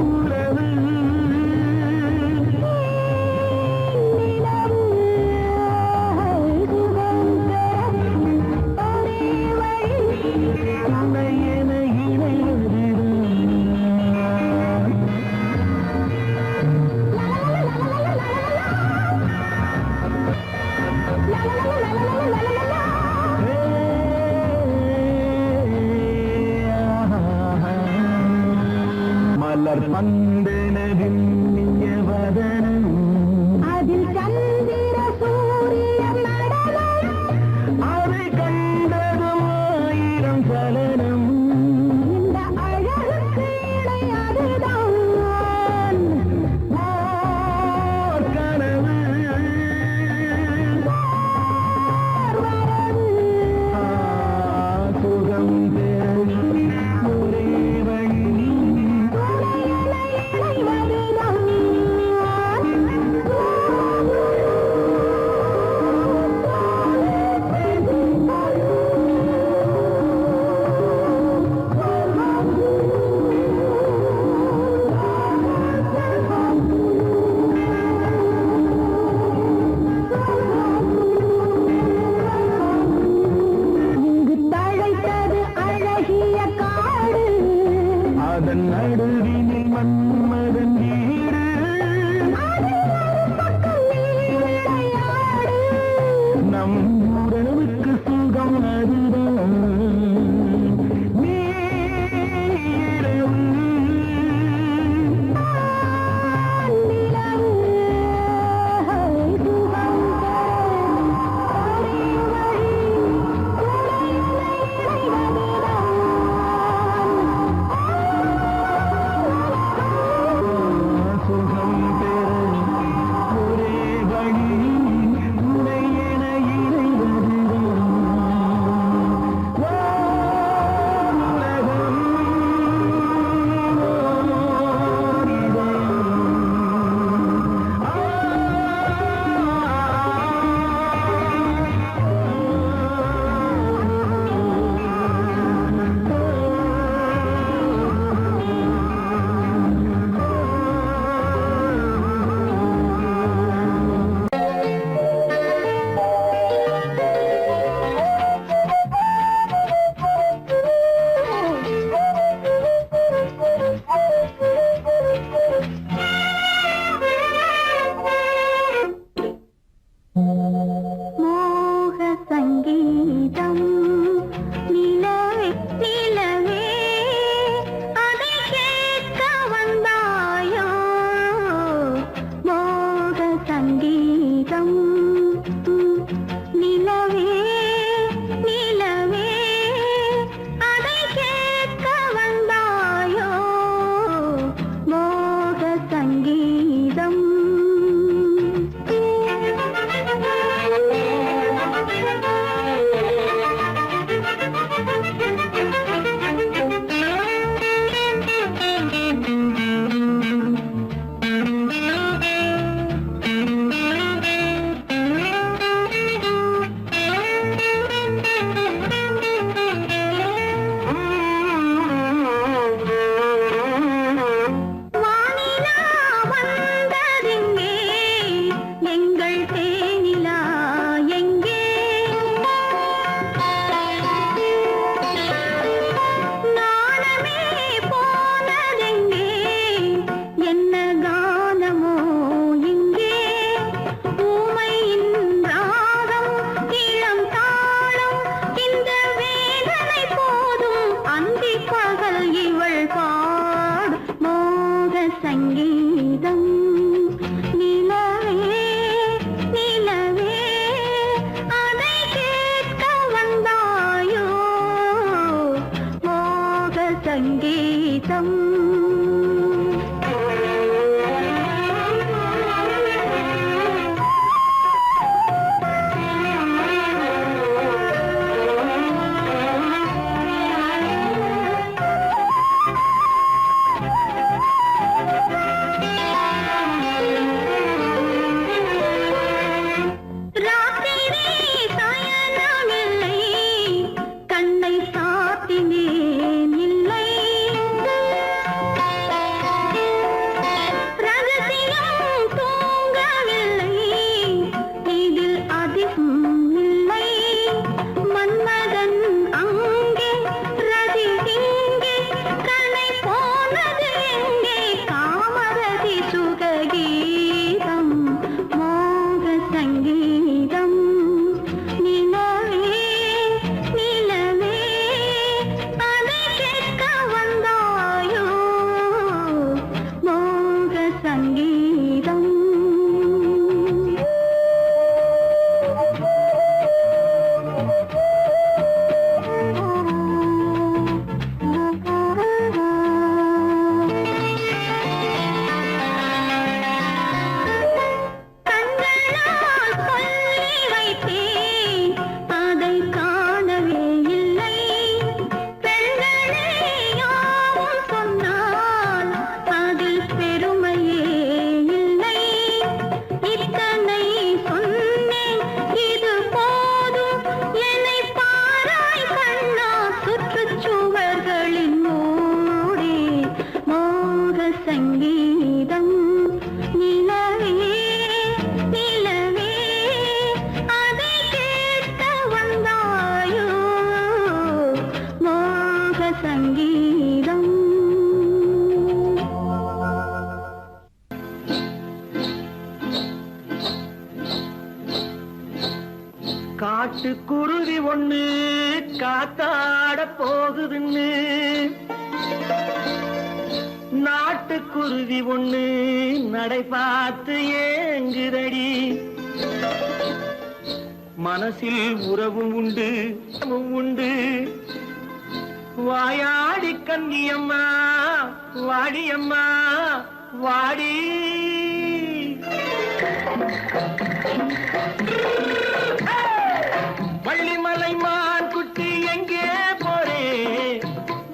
உறவு உன்னை என மலர் பந்தனவின் வதனம் அதில் சந்திர சூரிய நடனம் அதை கண்டதும் ஆயிரம் சலனம் இந்த அழகுக்கு இணை அதுதான் ஓர் கனவு சுகம் பெறும் ஒரே வழி இங்கு தழைத்தது அழகிய காடு அதன் நடுவினில் மன்மதன் வீடு பக்கம் நீ விளையாடு நம் உறவுக்கு சுகம் அதுதான் நீரவு சுகம் பெறும் ஒரே வழி உன்னை என இறைவதுதான் உலகம் மோக சங்கீதம் நிலவே நிலவே அதை கேட்க வந்தாயோ மோக சங்கீதம் நிலவே நிலவே அதை கேட்க வந்தாயோ மோக சங்கீதம் வானிலா வந்ததெங்கே எங்கள் தேனிலா எங்கே நாணமே போனதெங்கே என்ன கானமோ இங்கே ஊமையின் ராகம் இளம் தாளம் இந்த வேதனை போதும் அந்தி பகல் இவள் பாடு மோக சங்கீதம் நிலவே நிலவே அதை கேட்க வந்தாயோ மோக சங்கீதம் ராத்திரி சயனமில்லை காட்டுக்குருவி ஒண்ணு காத்தாட போகுதுன்னு நாட்டுக்குருவி ஒண்ணு நடை பார்த்து ஏங்குதடி மனசில் உறவும் உண்டு வாயாடி கன்னியம்மா வாடியம்மா வாடி வள்ளிமலை மான் குட்டி எங்கே போறே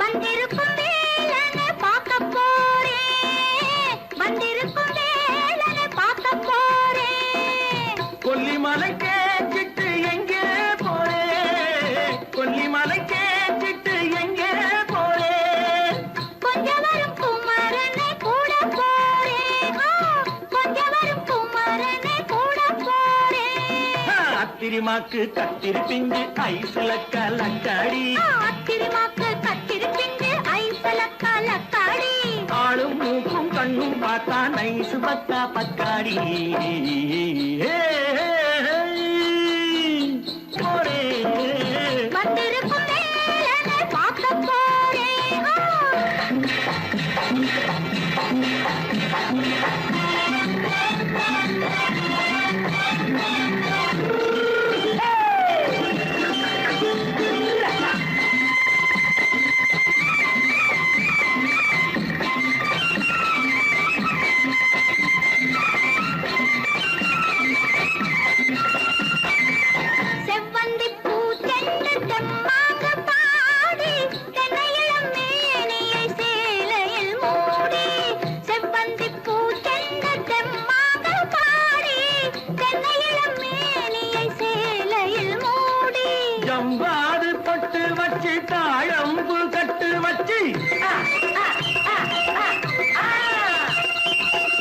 வந்திருக்கும் வேலனை பார்க்க போறேன் வந்திருக்கும் வேலனை பார்க்க போறேன் கொல்லிமலை கேச்சிட்டு எங்கே போறே கொல்லிமலை கேச்சிட்டு எங்கே போறே கொஞ்சம் வரும் குமரனை கூட போறேன் கொஞ்சம் வரும் குமரனை கூட போறேன் அத்திரிமாக்கு கத்திருப்பிஞ்சு ஐசுல கலக்காடி அத்திரிமாக்கு கத்திருப்பிஞ்சு ஐசல கலக்காடி ஆளும் மூக்கும் கண்ணும் பார்த்தா நைசு பத்தா பக்காடி போரே வந்திருக்கும் வேலனை பார்க்க போறேன் செவ்வந்தி பூச்செண்டு தெம்மாக பாடி தென்னையிளம் மேனியை சேலையில் மூடி செவ்வந்தி பூச்செண்டு தெம்மாக பாடி தென்னையிளம் மேனியை சேலையில் மூடி ஜம்பாது பொட்டு வச்சு தாழம்பு கட்டு வச்சு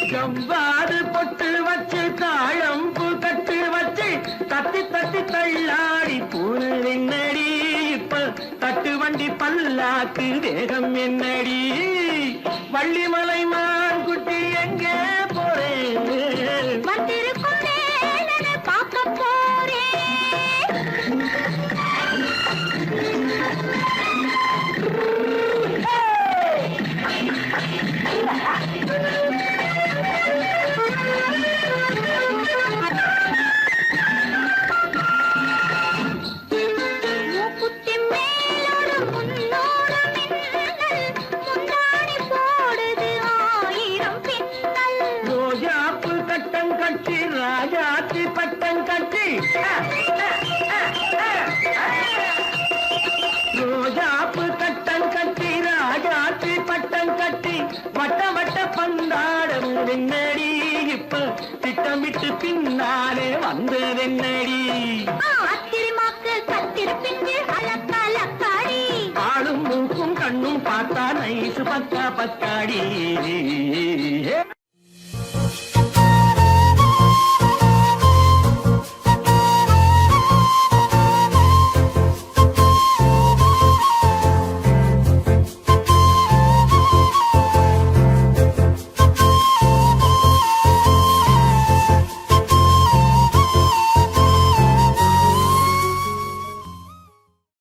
ஜம்பாது பொட்டு வச்சு தாழம்பு கட்டு வச்சு தட்டி தட்டி தள்ளாடி பூரு என்னடி இப்ப தட்டு வண்டி பல்லாக்கு வேகம் என்னடி வள்ளிமலை மான் குட்டி எங்கே போறேன் வந்திருக்கும் வேலனை பார்க்க போறேன் மூக்குத்தி மேலோடு முன்னோடு மின்னல் முந்தாடி போடுது ஆயிரம் பின்னல் ரோஜாப்பு கட்டம் கட்டி ராஜாத்தி பட்டம் கட்டி ரோஜாப்பு கட்டம் கட்டி ராஜாத்தி பட்டம் கட்டி வட்ட வட்ட பந்தாடம் என்னடி இப்ப திட்டமிட்டு பின்னாலே வந்ததென்னடி அத்திரிமாக்கு கத்திருப்பிஞ்சு அலக்காடி ஆளும் மூக்கும் கண்ணும் பார்த்தா நைசு பக்கா பக்காடி